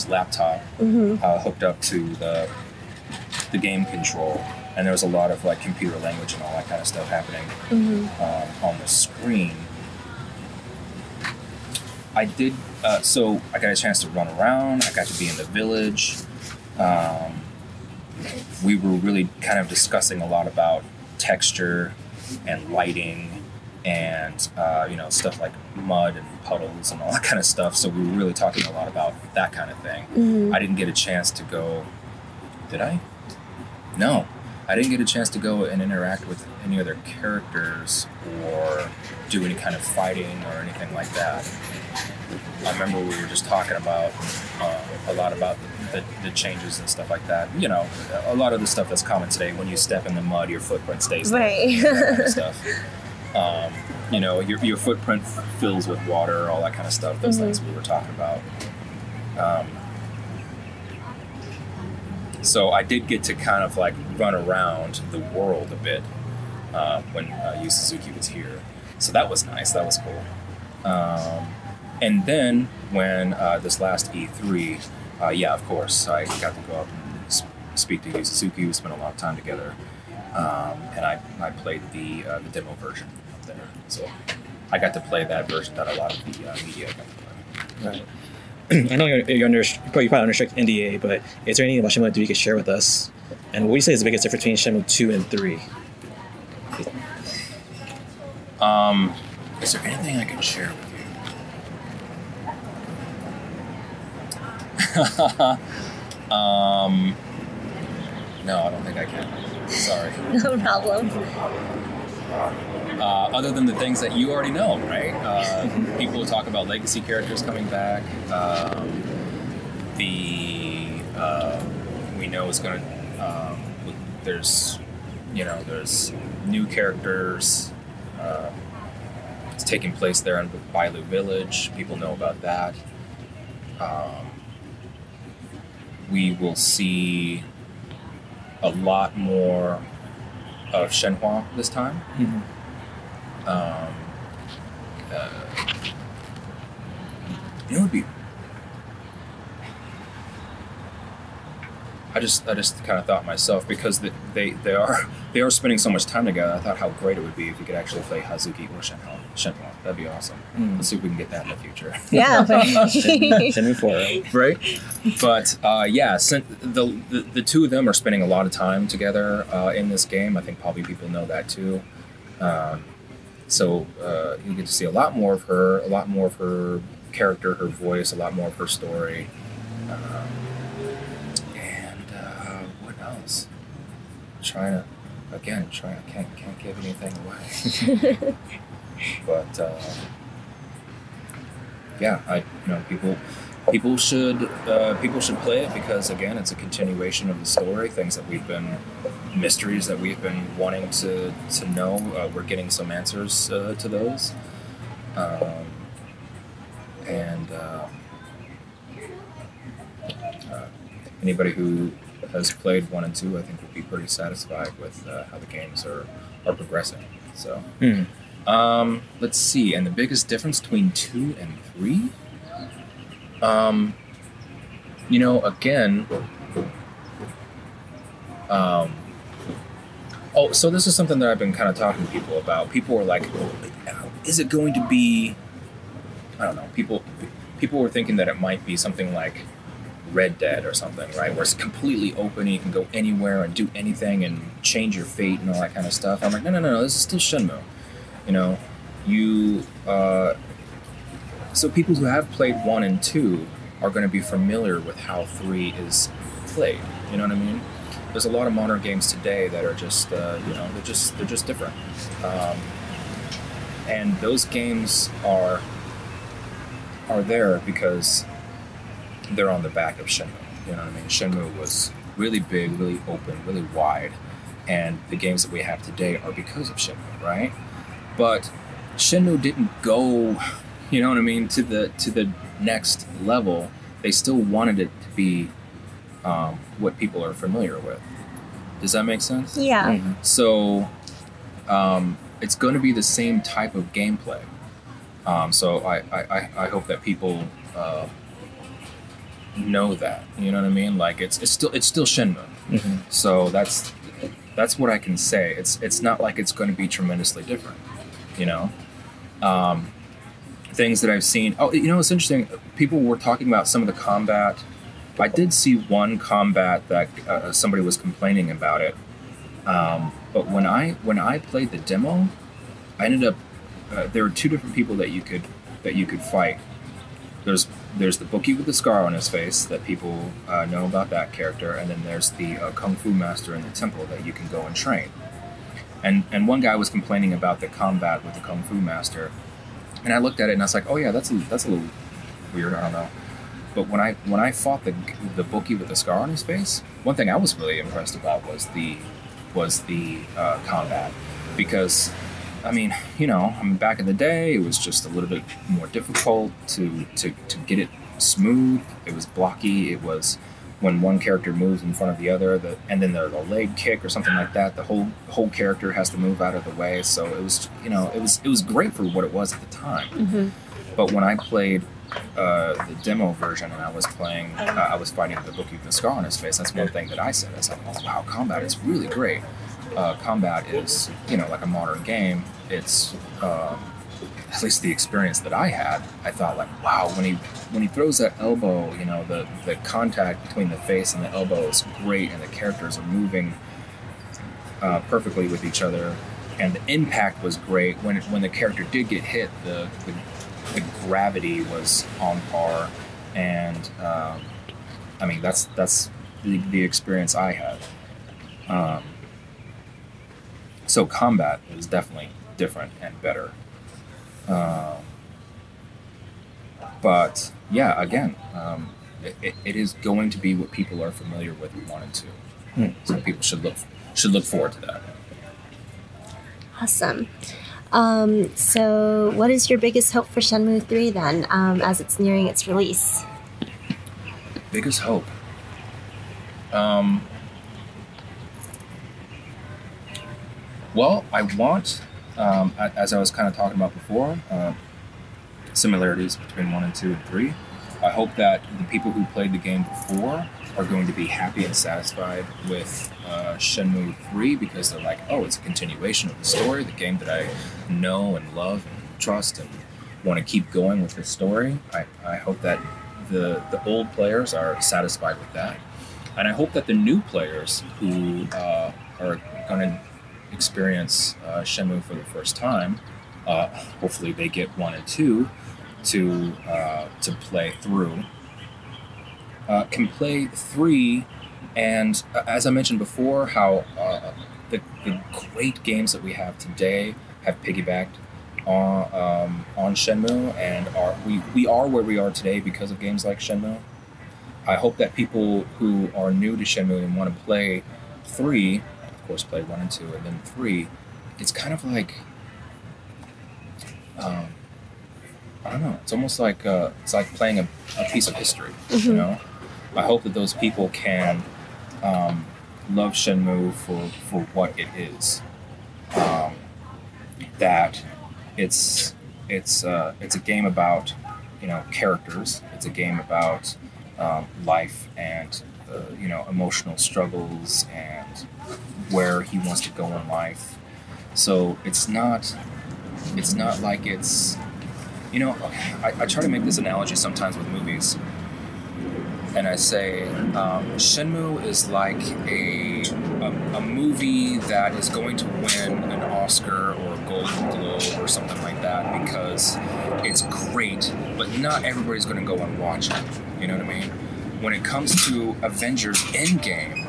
Speaker 9: laptop, hooked up to the game control, and there was a lot of like computer language and all that kind of stuff happening on the screen. I did, so I got a chance to run around, I got to be in the village. We were really kind of discussing a lot about texture and lighting and stuff like mud and puddles and all that kind of stuff. So we were really talking a lot about that kind of thing.
Speaker 8: Mm-hmm.
Speaker 9: I didn't get a chance to go. Did I? No, I didn't get a chance to go and interact with any other characters or do any kind of fighting or anything like that. I remember we were just talking about a lot about the changes and stuff like that. You know, a lot of the stuff that's common today. When you step in the mud, your footprint stays there.
Speaker 8: Right.
Speaker 9: That kind of stuff. Your footprint fills with water, all that kind of stuff. Those things we were talking about. So I did get to kind of like run around the world a bit when Yu Suzuki was here. So that was nice. That was cool. And then when this last E3, of course, I got to go up and speak to Yu Suzuki. We spent a lot of time together. And I played the demo version up there. So I got to play that version that a lot of the media got to play.
Speaker 10: Right. I know you're probably under strict NDA, but is there anything about Shenmue 3 you could share with us? And what would you say is the biggest difference between Shenmue 2 and 3?
Speaker 9: Is there anything I can share with you? No, I don't think I can. Sorry.
Speaker 8: No problem.
Speaker 9: Other than the things that you already know, right? People talk about legacy characters coming back. We know it's going to. There's new characters. It's taking place there in Bailu Village. People know about that. We will see a lot more of Shenhua this time.
Speaker 10: Mm-hmm.
Speaker 9: It would be. I just kind of thought myself, because they are spending so much time together. I thought how great it would be if we could actually play Hazuki or Shenhua. That'd be awesome. Let's see if we can get that in the future.
Speaker 8: Yeah.
Speaker 10: Shenmue 4,
Speaker 9: right? But the two of them are spending a lot of time together in this game. I think probably people know that too. So you get to see a lot more of her character, her voice, a lot more of her story. What else? Trying to can't give anything away. But people should play it, because again, it's a continuation of the story, mysteries that we've been wanting to know. We're getting some answers to those, anybody who has played 1 and 2, I think, will be pretty satisfied with how the games are progressing. So. Let's see, and the biggest difference between 2 and 3? So this is something that I've been kind of talking to people about. People were like, is it going to be, I don't know, people were thinking that it might be something like Red Dead or something, right? Where it's completely open and you can go anywhere and do anything and change your fate and all that kind of stuff. I'm like, no, this is still Shenmue. So people who have played 1 and 2 are going to be familiar with how 3 is played. You know what I mean? There's a lot of modern games today that are just, they're just different. And those games are there because they're on the back of Shenmue. You know what I mean? Shenmue was really big, really open, really wide, and the games that we have today are because of Shenmue, right? But Shenmue didn't go, you know what I mean, to the next level. They still wanted it to be what people are familiar with. Does that make sense?
Speaker 8: Yeah.
Speaker 10: Mm-hmm.
Speaker 9: So it's going to be the same type of gameplay. So I hope that people know that. You know what I mean? Like it's still Shenmue.
Speaker 10: Mm-hmm.
Speaker 9: So that's what I can say. It's not like it's going to be tremendously different. Things that I've seen. Oh, it's interesting. People were talking about some of the combat. I did see one combat that somebody was complaining about it. But when I played the demo, I ended up there are two different people that you could fight. There's the bookie with the scar on his face that people know about that character, and then there's the kung fu master in the temple that you can go and train. And one guy was complaining about the combat with the kung fu master, and I looked at it and I was like, oh yeah, that's a little weird. I don't know. But when I fought the bookie with the scar on his face, one thing I was really impressed about was the combat, because I mean, back in the day, it was just a little bit more difficult to get it smooth. It was blocky. It was when one character moves in front of the other, and then the leg kick or something like that, the whole character has to move out of the way. So it was, it was great for what it was at the time.
Speaker 8: Mm-hmm.
Speaker 9: But when I played the demo version and I was fighting the bookie with the scar on his face, that's one thing that I said. I was like, oh wow, combat is really great. Combat is, like a modern game. It's at least the experience that I had. I thought like, wow, when he throws that elbow, the contact between the face and the elbow is great, and the characters are moving perfectly with each other, and the impact was great. When the character did get hit, the gravity was on par, and I mean that's the experience I had. So combat is definitely different and better. But yeah, again, it is going to be what people are familiar with and wanted to. So people should look forward to that.
Speaker 8: Awesome. So what is your biggest hope for Shenmue 3 then, as it's nearing its release?
Speaker 9: Biggest hope? Well, I want, as I was kind of talking about before, similarities between 1 and 2 and 3. I hope that the people who played the game before are going to be happy and satisfied with Shenmue 3, because they're like, oh, it's a continuation of the story, the game that I know and love and trust and want to keep going with this story. I hope that the old players are satisfied with that. And I hope that the new players who are going to experience Shenmue for the first time, hopefully they get 1 and 2 to play through, can play 3, and as I mentioned before, how the great games that we have today have piggybacked on Shenmue, and we are where we are today because of games like Shenmue. I hope that people who are new to Shenmue and want to play 3, of course play 1 and 2 and then 3, it's kind of like I don't know, it's almost like it's like playing a piece of history.
Speaker 8: Mm-hmm.
Speaker 9: I hope that those people can love Shenmue for what it is, that it's a game about characters, it's a game about life and emotional struggles and where he wants to go in life. So it's not like it's, I try to make this analogy sometimes with movies, and I say Shenmue is like a movie that is going to win an Oscar or a Golden Globe or something like that because it's great, but not everybody's going to go and watch it. You know what I mean? When it comes to Avengers Endgame,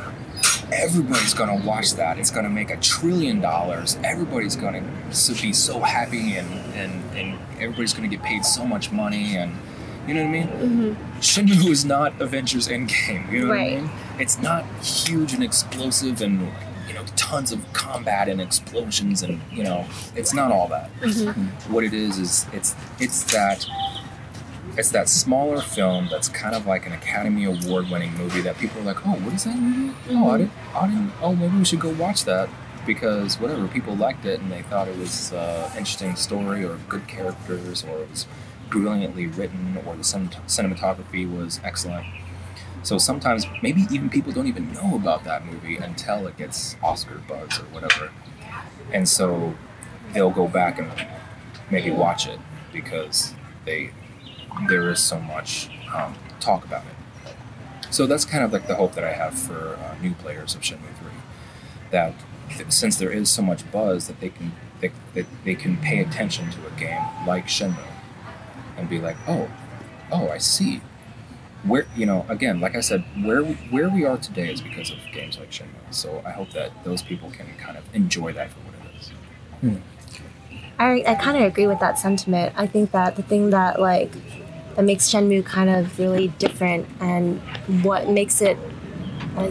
Speaker 9: everybody's going to watch that. It's going to make $1 trillion. Everybody's going to be so happy, and everybody's going to get paid so much money, and you know what I mean? Mm-hmm. Shenmue is not Avengers Endgame. You know what I mean? It's not huge and explosive and tons of combat and explosions, and it's not all that. Mm-hmm. What it is it's that smaller film that's kind of like an Academy Award-winning movie that people are like, oh, what is that movie? Mm-hmm. Oh, I didn't. Oh, maybe we should go watch that because whatever, people liked it and they thought it was an interesting story or good characters or it was brilliantly written or the cinematography was excellent. So sometimes maybe even people don't even know about that movie until it gets Oscar buzz or whatever, and so they'll go back and maybe watch it because there is so much talk about it. So that's kind of like the hope that I have for new players of Shenmue 3, that since there is so much buzz, that they can pay attention to a game like Shenmue and be like, oh, I see. Where, again, like I said, where we are today is because of games like Shenmue. So I hope that those people can kind of enjoy that for what it is.
Speaker 8: I kind of agree with that sentiment. I think that the thing that makes Shenmue kind of really different, and what makes it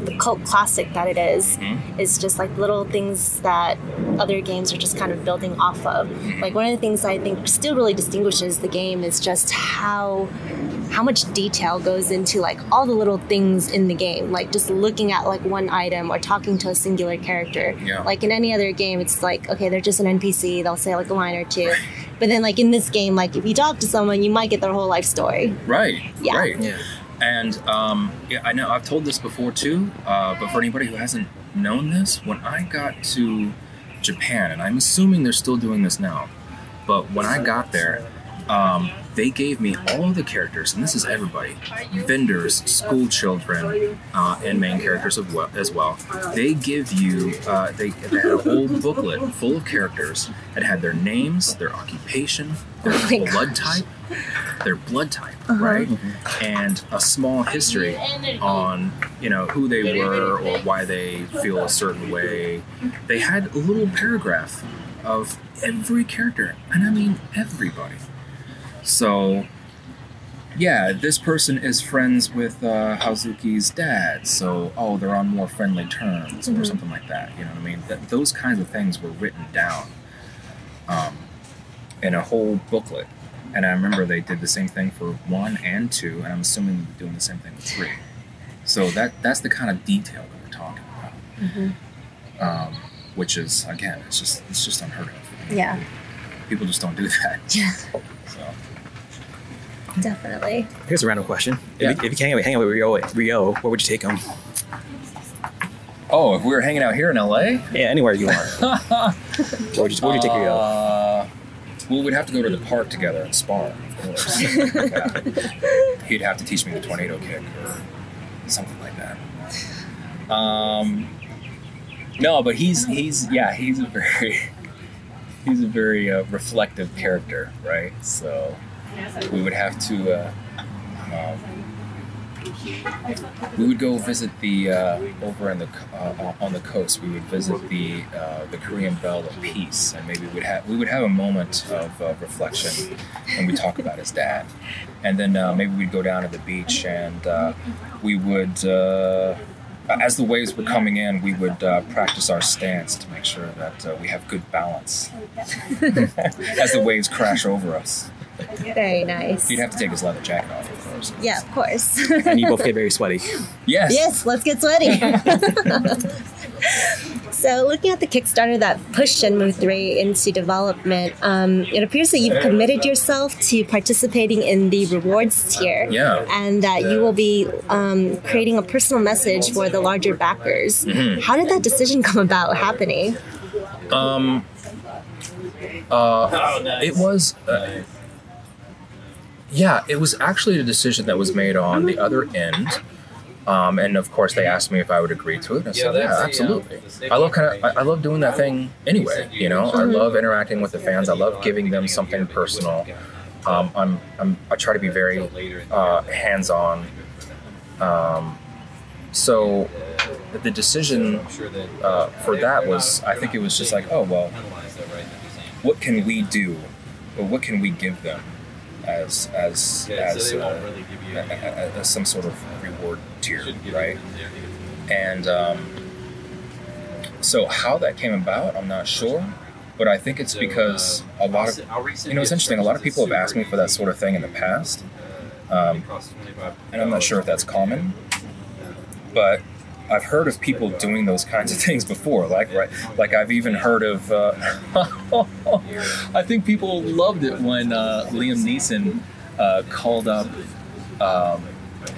Speaker 8: the cult classic that it is just like little things that other games are just kind of building off of. Like, one of the things I think still really distinguishes the game is just how much detail goes into like all the little things in the game. Like, just looking at like one item or talking to a singular character.
Speaker 9: Yeah.
Speaker 8: Like in any other game, it's like, okay, they're just an NPC, they'll say like a line or two. But then like in this game, like if you talk to someone, you might get their whole life story.
Speaker 9: Right.
Speaker 8: Yeah.
Speaker 9: Right. Yeah. And I know I've told this before too, but for anybody who hasn't known this, when I got to Japan, and I'm assuming they're still doing this now, but when I got there, they gave me all of the characters, and this is everybody, vendors, school children, and main characters as well. They give you, they had a whole booklet full of characters that had their names, their occupation, their blood type, right? And a small history on, who they were or why they feel a certain way. They had a little paragraph of every character, and I mean everybody. So, yeah, this person is friends with Hazuki's dad, so, they're on more friendly terms, or something like that, you know what I mean? Those kinds of things were written down in a whole booklet. And I remember they did the same thing for 1 and 2, and I'm assuming they're doing the same thing with 3. So that's the kind of detail that we're talking about. Which is, again, it's just unheard of.
Speaker 8: Yeah.
Speaker 9: People just don't do that.
Speaker 8: Yeah.
Speaker 9: So.
Speaker 8: Definitely.
Speaker 10: Here's a random question.
Speaker 9: Yeah.
Speaker 10: If you can't hang out with Rio, where would you take him?
Speaker 9: Oh, if we were hanging out here in LA?
Speaker 10: Yeah, anywhere you want. Where would you take Rio?
Speaker 9: Well, we'd have to go to the park together and spar, of course. He'd have to teach me the tornado kick or something like that. No, but he's a very reflective character, right? So we would have to we would go visit the over in the on the coast. We would visit the Korean Bell of Peace, and maybe we would have a moment of reflection, and we'd talk about his dad, and then maybe we'd go down to the beach, and we would. As the waves were coming in, we would practice our stance to make sure that we have good balance as the waves crash over us.
Speaker 8: Very nice.
Speaker 9: You'd have to take his leather jacket off, of course.
Speaker 8: Yeah, of course.
Speaker 10: And you both get very sweaty.
Speaker 9: Yes.
Speaker 8: Yes, let's get sweaty. So, looking at the Kickstarter that pushed Shenmue 3 into development, it appears that you've committed yourself to participating in the rewards tier.
Speaker 9: Yeah.
Speaker 8: And that you will be creating a personal message for the larger backers. Mm-hmm. How did that decision come about happening?
Speaker 9: It was... it was actually a decision that was made on the other end. And of course, they asked me if I would agree to it. I said, yeah, absolutely. I love doing that thing anyway. I love interacting with the fans. I love giving them something personal. I try to be very hands-on. So the decision for that was, I think it was just like, what can we do, or what can we give them as some sort of reward tier, right? And so how that came about, I'm not sure, but I think it's because a lot of, it's interesting, a lot of people have asked me for that sort of thing in the past, and I'm not sure if that's common, but I've heard of people doing those kinds of things before, like I've even heard of, I think people loved it when Liam Neeson called up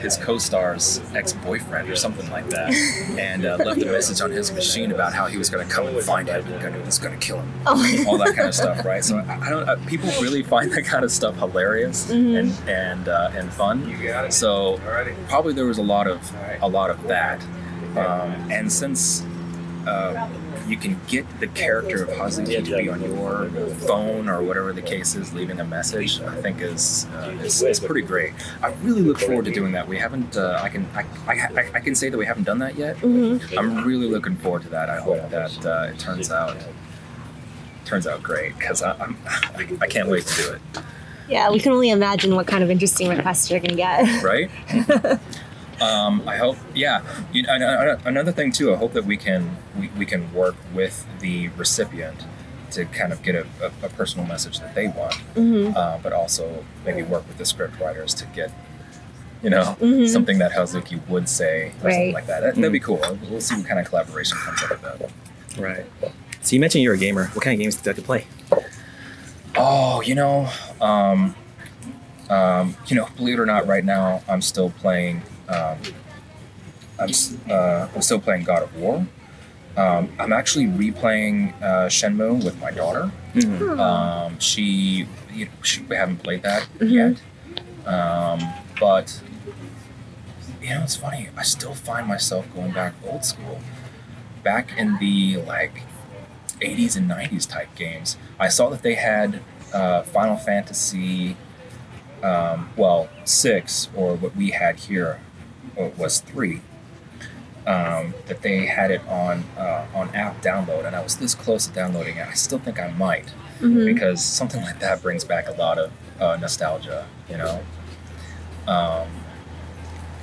Speaker 9: his co-star's ex-boyfriend or something like that, and left a message on his machine about how he was going to come and find him and was going to kill him, all that kind of stuff, right? So I don't. People really find that kind of stuff hilarious and fun. So probably there was a lot of that. And since you can get the character of Hazuki to be on your phone or whatever the case is, leaving a message, I think is pretty great. I really look forward to doing that. We haven't. I can say that we haven't done that yet.
Speaker 8: Mm-hmm.
Speaker 9: I'm really looking forward to that. I hope that it turns out great because I can't wait to do it.
Speaker 8: Yeah, we can only imagine what kind of interesting requests you're going to get.
Speaker 9: Right? I hope, yeah. Another thing too, I hope that we can work with the recipient to kind of get a personal message that they want, but also maybe work with the script writers to get, something that Hazuki would say or something like that. That'd be cool. We'll see what kind of collaboration comes out of that.
Speaker 10: Right. So you mentioned you're a gamer. What kind of games do you like to play?
Speaker 9: Oh, believe it or not, right now I'm still playing. I'm still playing God of War. I'm actually replaying Shenmue with my daughter. We haven't played that yet, but it's funny. I still find myself going back old school, back in the 80s and 90s type games. I saw that they had Final Fantasy, 6, or what we had here was 3. That they had it on app download, and I was this close to downloading it. I still think I might, because something like that brings back a lot of nostalgia,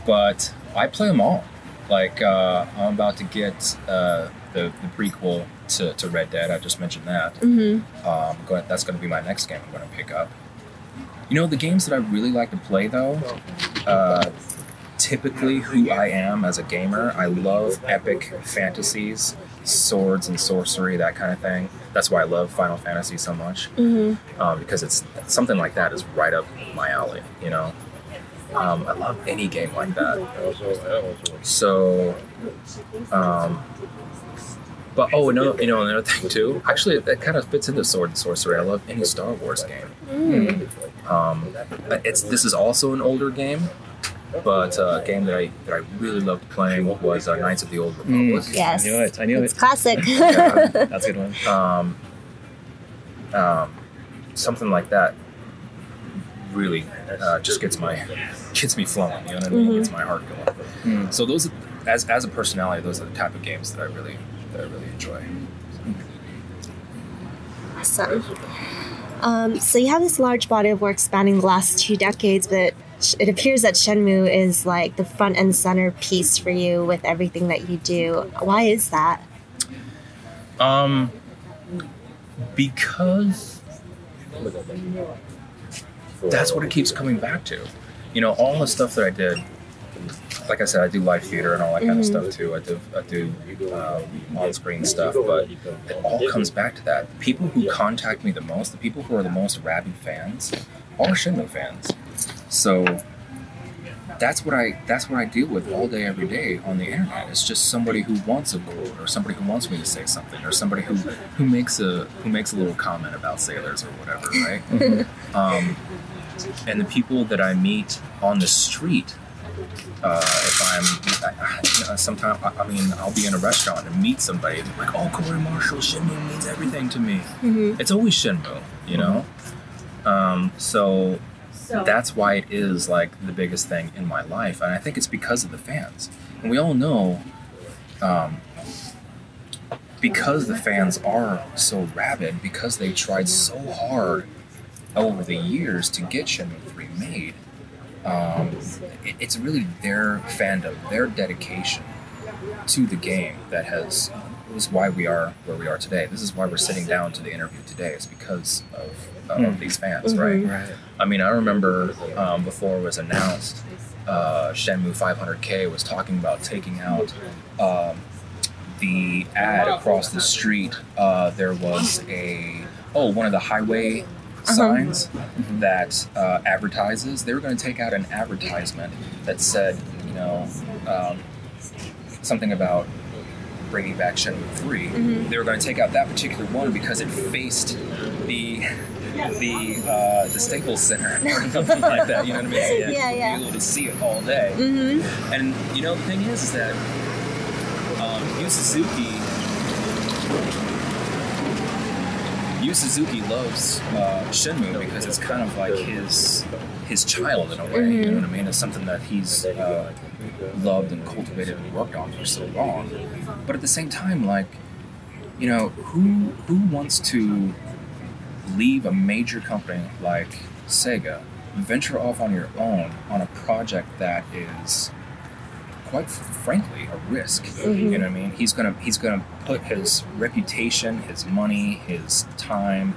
Speaker 9: But I play them all. I'm about to get the prequel to Red Dead. I just mentioned that. That's going to be my next game I'm going to pick up. The games that I really like to play, though, typically who I am as a gamer, I love epic fantasies, swords and sorcery, that kind of thing. That's why I love Final Fantasy so much, because it's something like that is right up my alley, I love any game like that. So, but another thing too. Actually, that kind of fits into sword and sorcery. I love any Star Wars game. This is also an older game, but a game that I really loved playing was Knights of the Old Republic.
Speaker 8: Yes,
Speaker 10: I knew it.
Speaker 8: It's classic.
Speaker 10: That's a good one.
Speaker 9: Something like that really just gets me flowing. You know what I mean? Gets my heart going. So those, as a personality, those are the type of games that I really enjoy.
Speaker 8: Awesome. So you have this large body of work spanning the last 2 decades, but it appears that Shenmue is the front and center piece for you with everything that you do. Why is that?
Speaker 9: Because that's what it keeps coming back to. All the stuff that I did, like I said, I do live theater and all that kind of stuff too. I do on-screen stuff, but it all comes back to that. The people who contact me the most, the people who are the most rabid fans, are Shenmue fans. So that's what I deal with all day, every day on the internet. It's just somebody who wants a quote, or somebody who wants me to say something, or somebody who makes a little comment about sailors or whatever, right? And the people that I meet on the street. Sometimes I'll be in a restaurant and meet somebody and they're like, "Oh, Corey Marshall, Shenmue means everything to me." It's always Shenmue, So that's why it is the biggest thing in my life, and I think it's because of the fans. And we all know, because the fans are so rabid, because they tried so hard over the years to get Shenmue 3 made. It's really their fandom, their dedication to the game that is why we are where we are today. This is why we're sitting down to the interview today. It's because of these fans, right? I remember before it was announced, Shenmue 500K was talking about taking out the ad across the street. There was one of the highway signs that advertises. They were going to take out an advertisement that said, something about bringing back Shenmue 3. They were going to take out that particular one because it faced the Staples Center or something like that. You know what I mean? So you'd be able to see it all day. And the thing is that Yu Suzuki Yu Suzuki loves Shenmue because it's kind of like his child in a way. You know what I mean? It's something that he's loved and cultivated and worked on for so long. But at the same time, like, you know, who wants to leave a major company like Sega, venture off on your own on a project that is, quite frankly, a risk? You know what I mean? He's gonna put his reputation, his money, his time.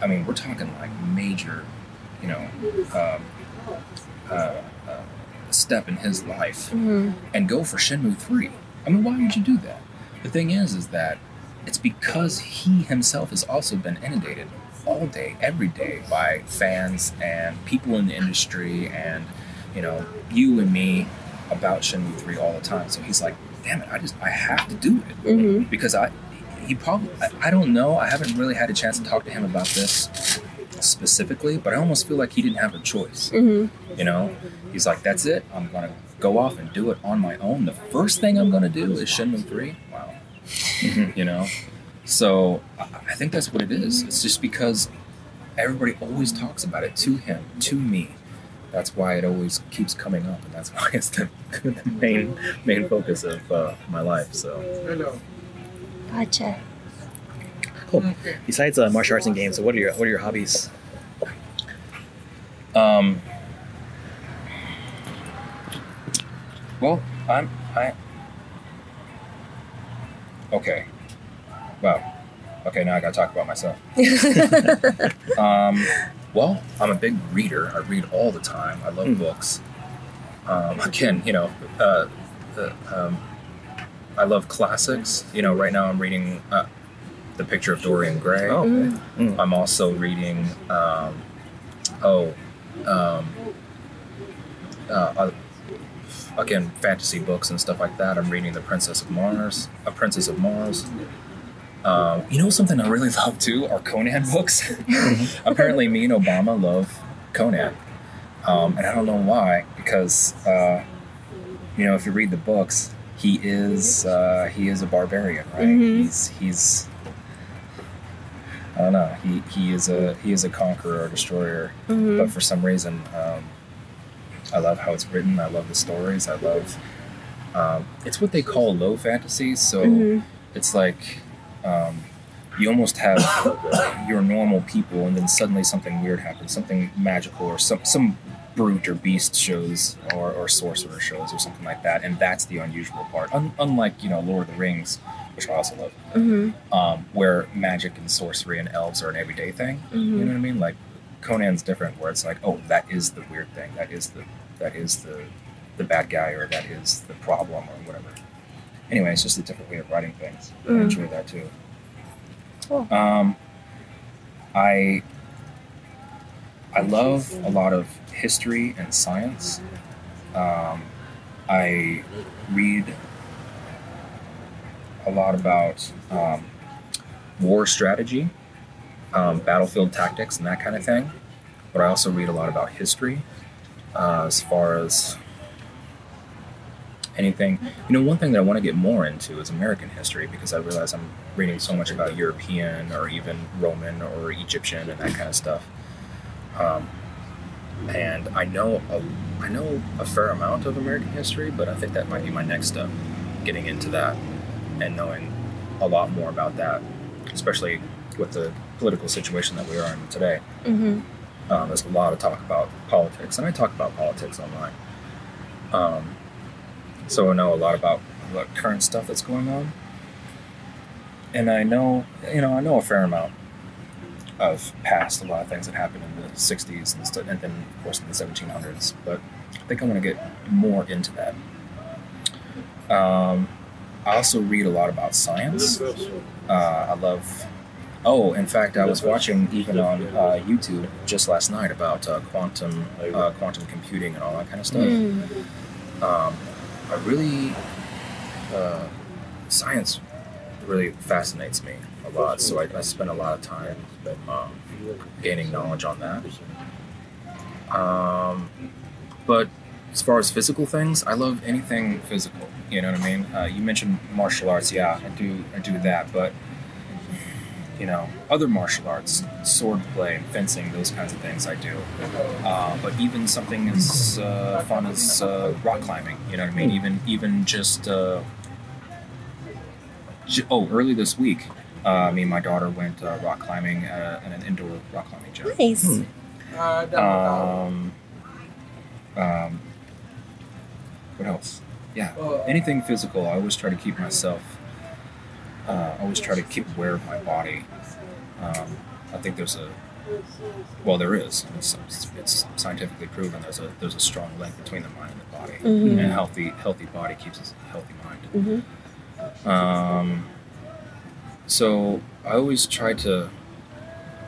Speaker 9: I mean, we're talking like major, you know, step in his life, and go for Shenmue 3. I mean, why would you do that? The thing is that it's because he himself has also been inundated all day, every day by fans and people in the industry, and, you know, you and me about Shenmue 3 all the time. So he's like, damn it, I have to do it. Because I don't know, I haven't really had a chance to talk to him about this specifically, but I almost feel like he didn't have a choice. You know, he's like, that's it, I'm gonna go off and do it on my own. The first thing I'm gonna do is Shenmue 3. Wow. You know, so I think that's what it is. It's just because everybody always talks about it to him, to me. That's why it always keeps coming up, and that's why it's the main focus of my life. So.
Speaker 8: Gotcha.
Speaker 10: Cool. Besides martial arts and games, so what are your hobbies?
Speaker 9: Well, okay. Wow. Okay, now I gotta talk about myself. Well, I'm a big reader. I read all the time. I love books. Again, you know, I love classics. You know, right now I'm reading The Picture of Dorian Gray. I'm also reading, again, fantasy books and stuff like that. I'm reading A Princess of Mars. You know, something I really love too are Conan books. Apparently, me and Obama love Conan, and I don't know why. Because you know, if you read the books, he is a barbarian, right? He's I don't know. He is a conqueror or destroyer. But for some reason, I love how it's written. I love the stories. I love it's what they call low fantasy. So it's like. You almost have your normal people, and then suddenly something weird happens, something magical, or some brute or beast shows, or sorcerer shows, or something like that, and that's the unusual part. Unlike, you know, Lord of the Rings, which I also love, where magic and sorcery and elves are an everyday thing. You know what I mean? Like Conan's different, where it's like, oh, that is the weird thing, that is the bad guy, or that is the problem, or whatever. Anyway, it's just a different way of writing things. I enjoy that too.
Speaker 8: Cool.
Speaker 9: I love a lot of history and science. I read a lot about war strategy, battlefield tactics, and that kind of thing. But I also read a lot about history, as far as anything. You know, one thing that I want to get more into is American history, because I realize I'm reading so much about European or even Roman or Egyptian and that kind of stuff. And I know a fair amount of American history, but I think that might be my next step, getting into that and knowing a lot more about that, especially with the political situation that we are in today. There's a lot of talk about politics, and I talk about politics online. So I know a lot about the current stuff that's going on. And I know a fair amount of past, a lot of things that happened in the 60s and stuff, and then, of course, in the 1700s. But I think I want to get more into that. I also read a lot about science. I love... Oh, in fact, I was watching even on YouTube just last night about quantum computing and all that kind of stuff. I really, science really fascinates me a lot, so I spend a lot of time gaining knowledge on that. But as far as physical things, I love anything physical. You know what I mean? You mentioned martial arts. Yeah, I do that, but other martial arts, sword play, fencing, those kinds of things I do. But even something as fun as rock climbing, you know what I mean? Even just early this week, me and my daughter went rock climbing at an indoor rock climbing gym.
Speaker 8: Nice.
Speaker 9: What else? Yeah, anything physical. I always try to keep myself. Aware of my body. I think there is. It's scientifically proven. There's a strong link between the mind and the body, and a healthy body keeps a healthy mind. So I always try to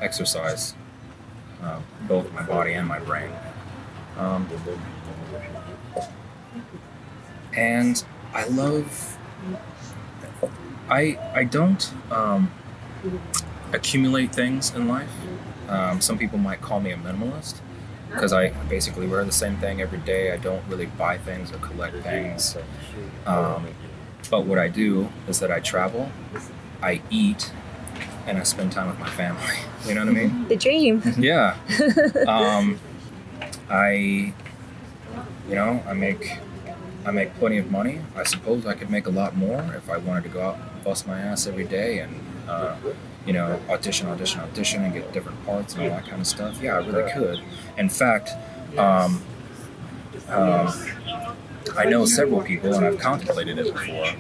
Speaker 9: exercise both my body and my brain. And I love. I don't accumulate things in life. Some people might call me a minimalist because I basically wear the same thing every day. I don't really buy things or collect things. But what I do is that I travel, I eat, and I spend time with my family. You know what I mean?
Speaker 8: The dream.
Speaker 9: Yeah. I make plenty of money. I suppose I could make a lot more if I wanted to go out and bust my ass every day and, audition and get different parts and all that kind of stuff. Yeah, I really could. In fact, I know several people, and I've contemplated it before,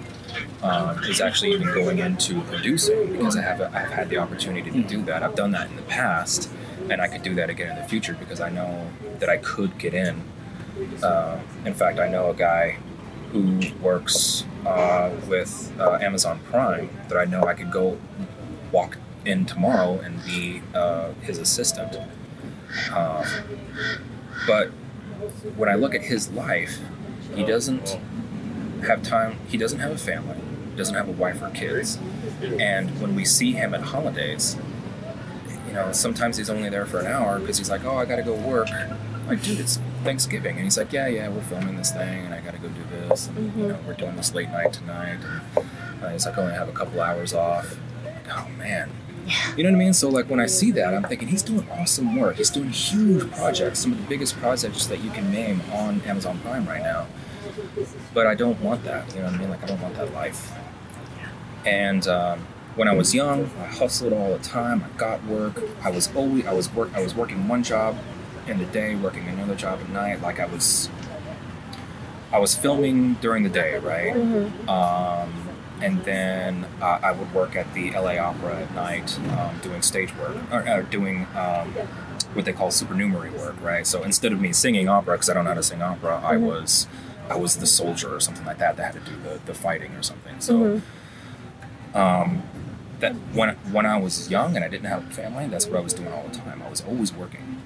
Speaker 9: is actually even going into producing because I've had the opportunity to do that. I've done that in the past, and I could do that again in the future because I know that I could get in. In fact, I know a guy who works with Amazon Prime that I know I could go walk in tomorrow and be his assistant. But when I look at his life, he doesn't have time. He doesn't have a family. He doesn't have a wife or kids. And when we see him at holidays, sometimes he's only there for an hour because he's like, oh, I got to go work. I'm like, dude, it's Thanksgiving. And he's like, yeah, we're filming this thing and I got to go do this. And, we're doing this late night tonight. And he's like, I only have a couple hours off. I'm like, oh, man. You know what I mean? So, like, when I see that, I'm thinking he's doing awesome work. He's doing huge projects, some of the biggest projects that you can name on Amazon Prime right now. But I don't want that. You know what I mean? Like, I don't want that life. And when I was young, I hustled all the time. I got work. I was working one job in the day, working another job at night. Like I was filming during the day, right? And then I would work at the LA Opera at night, doing stage work or doing what they call supernumerary work, right? So instead of me singing opera, because I don't know how to sing opera, I was the soldier or something like that had to do the fighting or something. So that when I was young and I didn't have a family, that's what I was doing all the time. I was always working.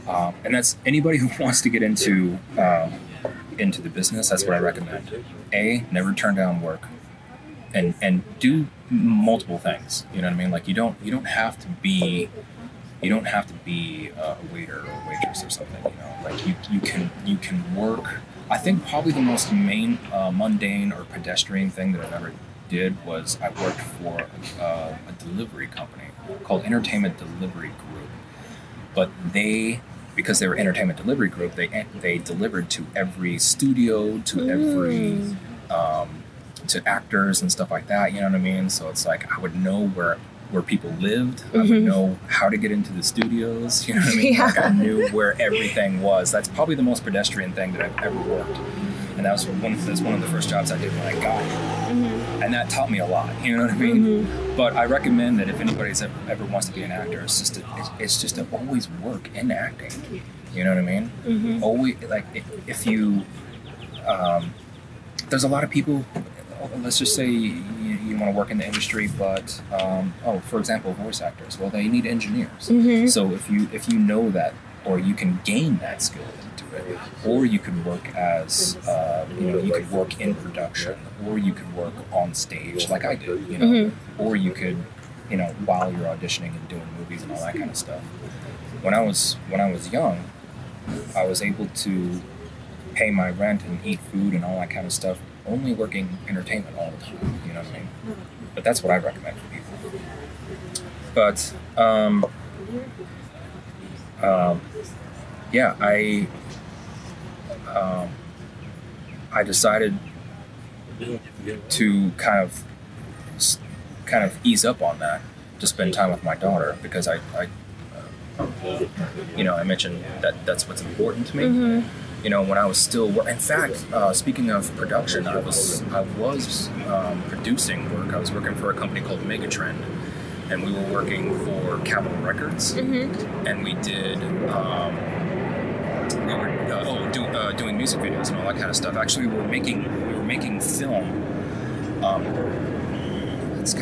Speaker 9: And that's anybody who wants to get into the business. That's what I recommend. Never turn down work, and do multiple things. You know what I mean? Like you don't have to be a waiter or a waitress or something. Like you can work. I think probably the most mundane or pedestrian thing that I've ever did was I worked for a delivery company called Entertainment Delivery Group, but because they were Entertainment Delivery Group, they delivered to every studio, to every to actors and stuff like that. You know what I mean? So it's like I would know where people lived. I would know how to get into the studios. You know what I mean? Like I knew where everything was. That's probably the most pedestrian thing that I've ever worked. And that's one of the first jobs I did when I got here. And that taught me a lot, you know what I mean? But I recommend that if anybody's ever wants to be an actor, it's just to always work in acting. You know what I mean? Always, like, if you, there's a lot of people, let's just say you want to work in the industry, but, for example, voice actors, well, they need engineers. So if you know that, or you can gain that skill into it, or you could work as, you could work in production, or you could work on stage like I did, or you could, while you're auditioning and doing movies and all that kind of stuff. When I was young, I was able to pay my rent and eat food and all that kind of stuff only working entertainment all the time. You know what I mean? But that's what I recommend for people. But yeah, I decided to kind of ease up on that, to spend time with my daughter, because I mentioned that that's what's important to me.
Speaker 8: Mm-hmm.
Speaker 9: You know, when I was still, in fact, speaking of production, I was producing work. I was working for a company called Megatrend, and we were working for Capitol Records,
Speaker 8: Mm-hmm.
Speaker 9: and we did. Doing music videos and all that kind of stuff. Actually, we were making film. Let's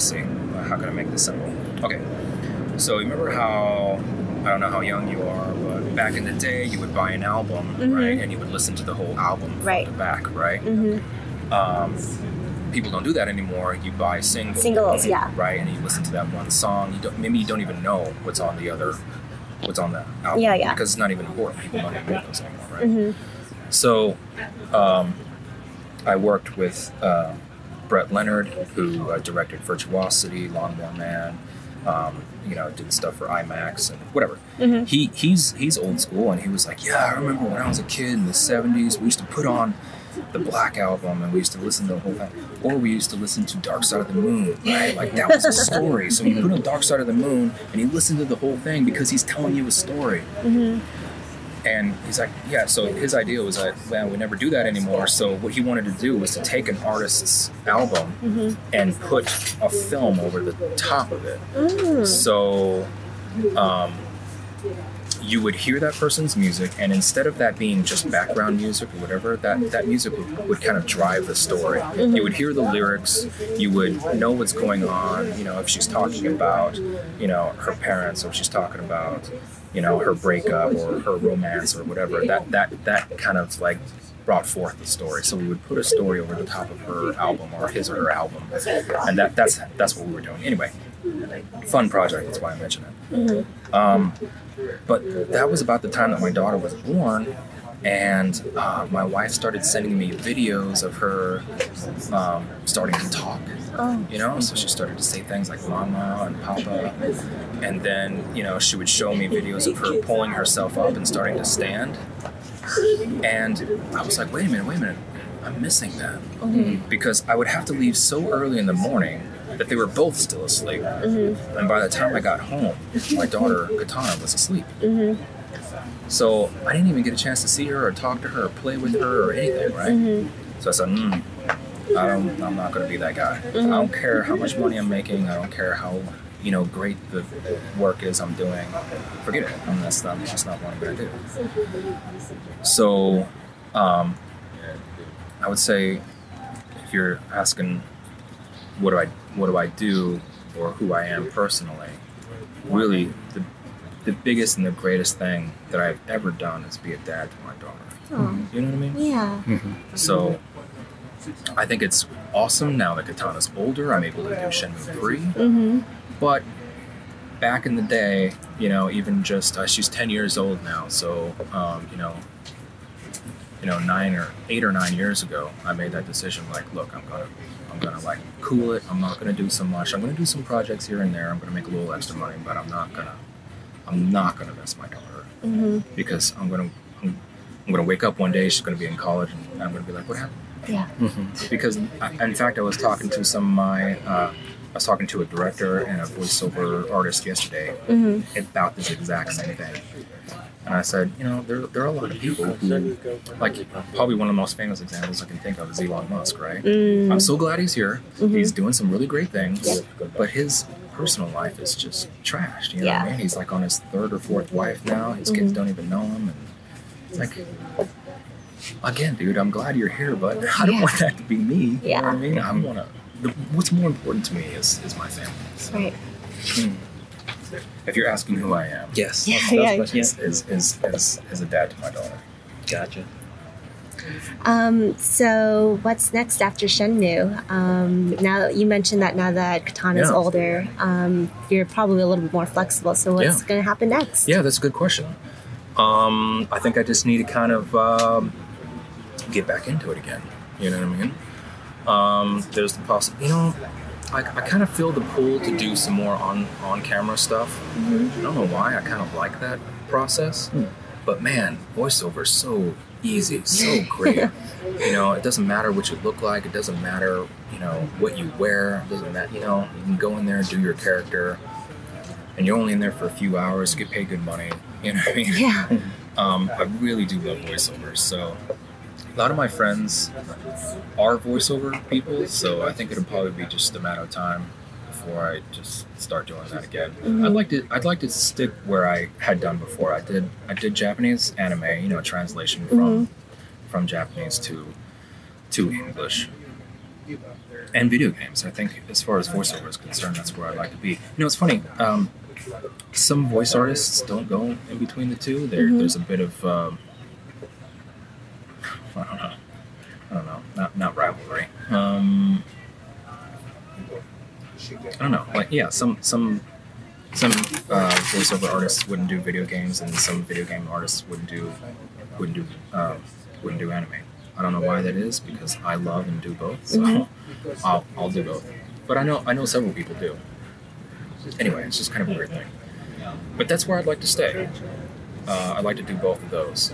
Speaker 9: see, how can I make this simple? Okay, so remember how, I don't know how young you are, but back in the day, you would buy an album,
Speaker 8: Mm-hmm.
Speaker 9: right, and you would listen to the whole album
Speaker 8: Right.
Speaker 9: front to back, right?
Speaker 8: Mm-hmm.
Speaker 9: People don't do that anymore. You buy
Speaker 8: Singles, yeah.
Speaker 9: right, and you listen to that one song. Maybe you don't even know what's on the album.
Speaker 8: Yeah.
Speaker 9: Because it's not even important. People don't even make those anymore, right?
Speaker 8: Mm-hmm.
Speaker 9: So, I worked with Brett Leonard, who directed Virtuosity, Lawnmower Man, did stuff for IMAX and whatever.
Speaker 8: Mm-hmm.
Speaker 9: He's old school, and he was like, yeah, I remember when I was a kid in the 70s, we used to put on the Black Album, and we used to listen to the whole thing. Or we used to listen to Dark Side of the Moon, right? Like, that was a story. So you put on Dark Side of the Moon, and you listen to the whole thing because he's telling you a story.
Speaker 8: Mm-hmm.
Speaker 9: And he's like, yeah, so his idea was that, well, we never do that anymore. So what he wanted to do was to take an artist's album
Speaker 8: Mm-hmm.
Speaker 9: and put a film over the top of it.
Speaker 8: Mm.
Speaker 9: So you would hear that person's music, and instead of that being just background music or whatever, that music would kind of drive the story.
Speaker 8: Mm-hmm.
Speaker 9: You would hear the lyrics, you would know what's going on, if she's talking about, her parents, or if she's talking about, her breakup or her romance or whatever. That kind of like brought forth the story. So we would put a story over the top of her album, or his or her album, and that's what we were doing. Anyway, fun project. That's why I mentioned it.
Speaker 8: Mm-hmm.
Speaker 9: But that was about the time that my daughter was born, and my wife started sending me videos of her starting to talk.
Speaker 8: Oh.
Speaker 9: So she started to say things like mama and papa, and then she would show me videos of her pulling herself up and starting to stand. And I was like, wait a minute, I'm missing that.
Speaker 8: Mm-hmm.
Speaker 9: Because I would have to leave so early in the morning that they were both still asleep.
Speaker 8: Mm-hmm.
Speaker 9: And by the time I got home, my daughter, Katana, was asleep.
Speaker 8: Mm-hmm.
Speaker 9: So I didn't even get a chance to see her or talk to her or play with her or anything, right?
Speaker 8: Mm-hmm.
Speaker 9: So I said, I'm not going to be that guy.
Speaker 8: Mm-hmm.
Speaker 9: I don't care how much money I'm making. I don't care how great the work is I'm doing. Forget it. That's just not what I'm going to do. So I would say, if you're asking what do I do or who I am personally, really the biggest and the greatest thing that I've ever done is be a dad to my daughter.
Speaker 8: Oh.
Speaker 9: You know what I mean?
Speaker 8: Yeah.
Speaker 5: Mm-hmm.
Speaker 9: So I think it's awesome now that Katana's older. I'm able to do Shenmue 3.
Speaker 8: Mm-hmm.
Speaker 9: But back in the day, even just she's 10 years old now. So 8 or 9 years ago, I made that decision. Like, look, I'm gonna like cool it. I'm not gonna do so much. I'm gonna do some projects here and there. I'm gonna make a little extra money, but I'm not gonna miss my daughter.
Speaker 8: Mm-hmm.
Speaker 9: Because I'm gonna wake up one day. She's gonna be in college, and I'm gonna be like, what happened?
Speaker 8: Yeah.
Speaker 5: Mm-hmm.
Speaker 9: Because in fact, I was talking to I was talking to a director and a voiceover artist yesterday
Speaker 8: Mm-hmm.
Speaker 9: about this exact same thing. And I said, there are a lot of people who, like, probably one of the most famous examples I can think of is Elon Musk, right?
Speaker 8: Mm-hmm.
Speaker 9: I'm so glad he's here.
Speaker 8: Mm-hmm.
Speaker 9: He's doing some really great things,
Speaker 8: Yep.
Speaker 9: but his personal life is just trashed. You know
Speaker 8: Yeah.
Speaker 9: what I mean? He's like on his 3rd or 4th wife now. His kids don't even know him. And it's like, again, dude, I'm glad you're here, but I don't want that to be me.
Speaker 8: Yeah.
Speaker 9: You know what I mean? I want to. What's more important to me is my family. So,
Speaker 8: Right.
Speaker 9: if you're asking who I am,
Speaker 10: Yes.
Speaker 8: Yeah,
Speaker 10: That's the
Speaker 8: yeah.
Speaker 10: question.
Speaker 9: is a dad to my daughter.
Speaker 10: Gotcha.
Speaker 8: So what's next after Shenmue? Now you mentioned that now that Katana's
Speaker 9: Yeah.
Speaker 8: older, you're probably a little bit more flexible. So what's
Speaker 9: Yeah.
Speaker 8: going to happen next?
Speaker 9: Yeah, that's a good question. I think I just need to kind of get back into it again.
Speaker 11: You know what I mean? There's the possibility, I kind of feel the pull to do some more on-camera stuff. I don't know why, I kind of like that process. But man, voiceover is so easy, so great. It doesn't matter what you look like, it doesn't matter, what you wear, it doesn't matter, you can go in there and do your character, and you're only in there for a few hours, get paid good money, you know what I mean?
Speaker 8: Yeah.
Speaker 11: I really do love voiceovers, so a lot of my friends are voiceover people, so I think it'll probably be just a matter of time before I just start doing that again. I'd like to stick where I had done before. I did Japanese anime, translation from Japanese to English, and video games. I think as far as voiceover is concerned, that's where I'd like to be. It's funny. Some voice artists don't go in between the two. There's a bit of I don't know, not rivalry. I don't know. Like, yeah, some voiceover artists wouldn't do video games, and some video game artists wouldn't do anime. I don't know why that is, because I love and do both. So I'll do both. But I know several people do. Anyway, it's just kind of a weird thing. But that's where I'd like to stay. I'd like to do both of those.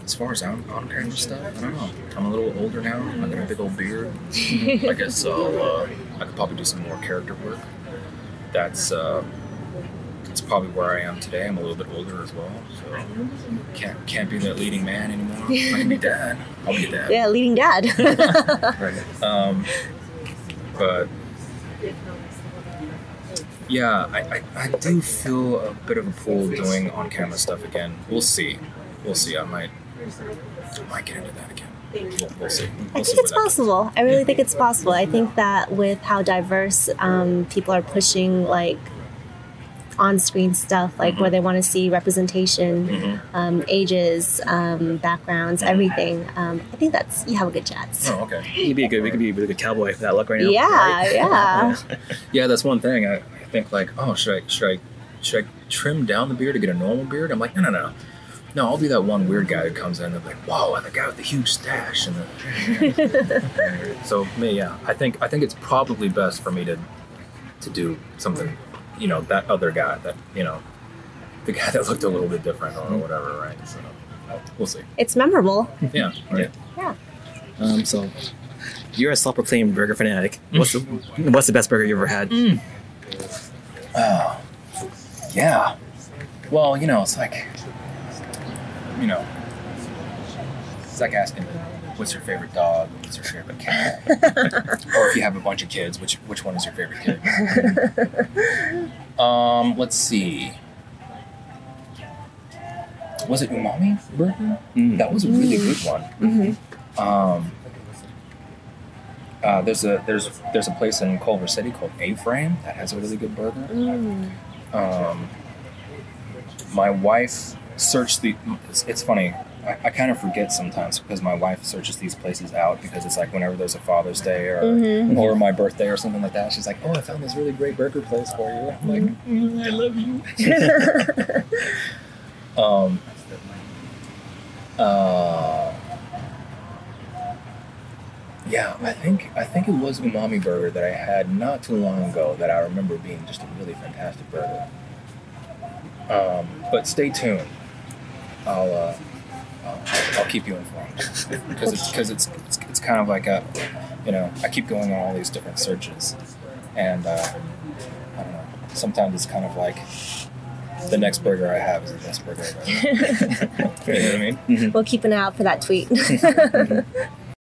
Speaker 11: As far as on-camera stuff, I don't know. I'm a little older now. I got a big old beard. I guess I could probably do some more character work. That's probably where I am today. I'm a little bit older as well, so can't be that leading man anymore. I can be dad. I'll be dad.
Speaker 8: Yeah, leading dad.
Speaker 11: Right. But yeah, I do feel a bit of a pull doing on-camera stuff again. We'll see. I might get into that again. We'll see.
Speaker 8: I think it's possible. I really think it's possible. I think that with how diverse people are pushing like on-screen stuff, like where they want to see representation, ages, backgrounds, everything. I think you have a good chance.
Speaker 11: Oh, okay.
Speaker 10: We could be a really good cowboy for that look right now.
Speaker 8: Yeah,
Speaker 10: right?
Speaker 8: yeah.
Speaker 11: Yeah, that's one thing. I think like, oh, should I trim down the beard to get a normal beard? I'm like, no. No, I'll be that one weird guy who comes in and like, wow, the guy with the huge stash. So me, yeah, I think it's probably best for me to do something, that other guy, that the guy that looked a little bit different or whatever, right? So we'll see.
Speaker 8: It's memorable.
Speaker 11: Yeah, right.
Speaker 8: Yeah.
Speaker 10: So you're a self-proclaimed burger fanatic. What's the best burger you ever had?
Speaker 11: Yeah. Well, it's like. It's like asking, what's your favorite dog? What's your favorite cat? Or if you have a bunch of kids, which one is your favorite kid? Let's see. Was it Umami Burger? That was a really good one. There's a place in Culver City called A-Frame that has a really good burger. My wife searched it's funny, I kind of forget sometimes because my wife searches these places out, because it's like whenever there's a Father's Day or my birthday or something like that, she's like, oh, I found this really great burger place for you. I'm like, I love you. Yeah, I think it was Umami Burger that I had not too long ago that I remember being just a really fantastic burger. But stay tuned. I'll keep you informed, because it's kind of like I keep going on all these different searches, and I don't know. Sometimes it's kind of like the next burger I have is the best burger I've ever had. You know what I mean?
Speaker 8: We'll keep an eye out for that tweet.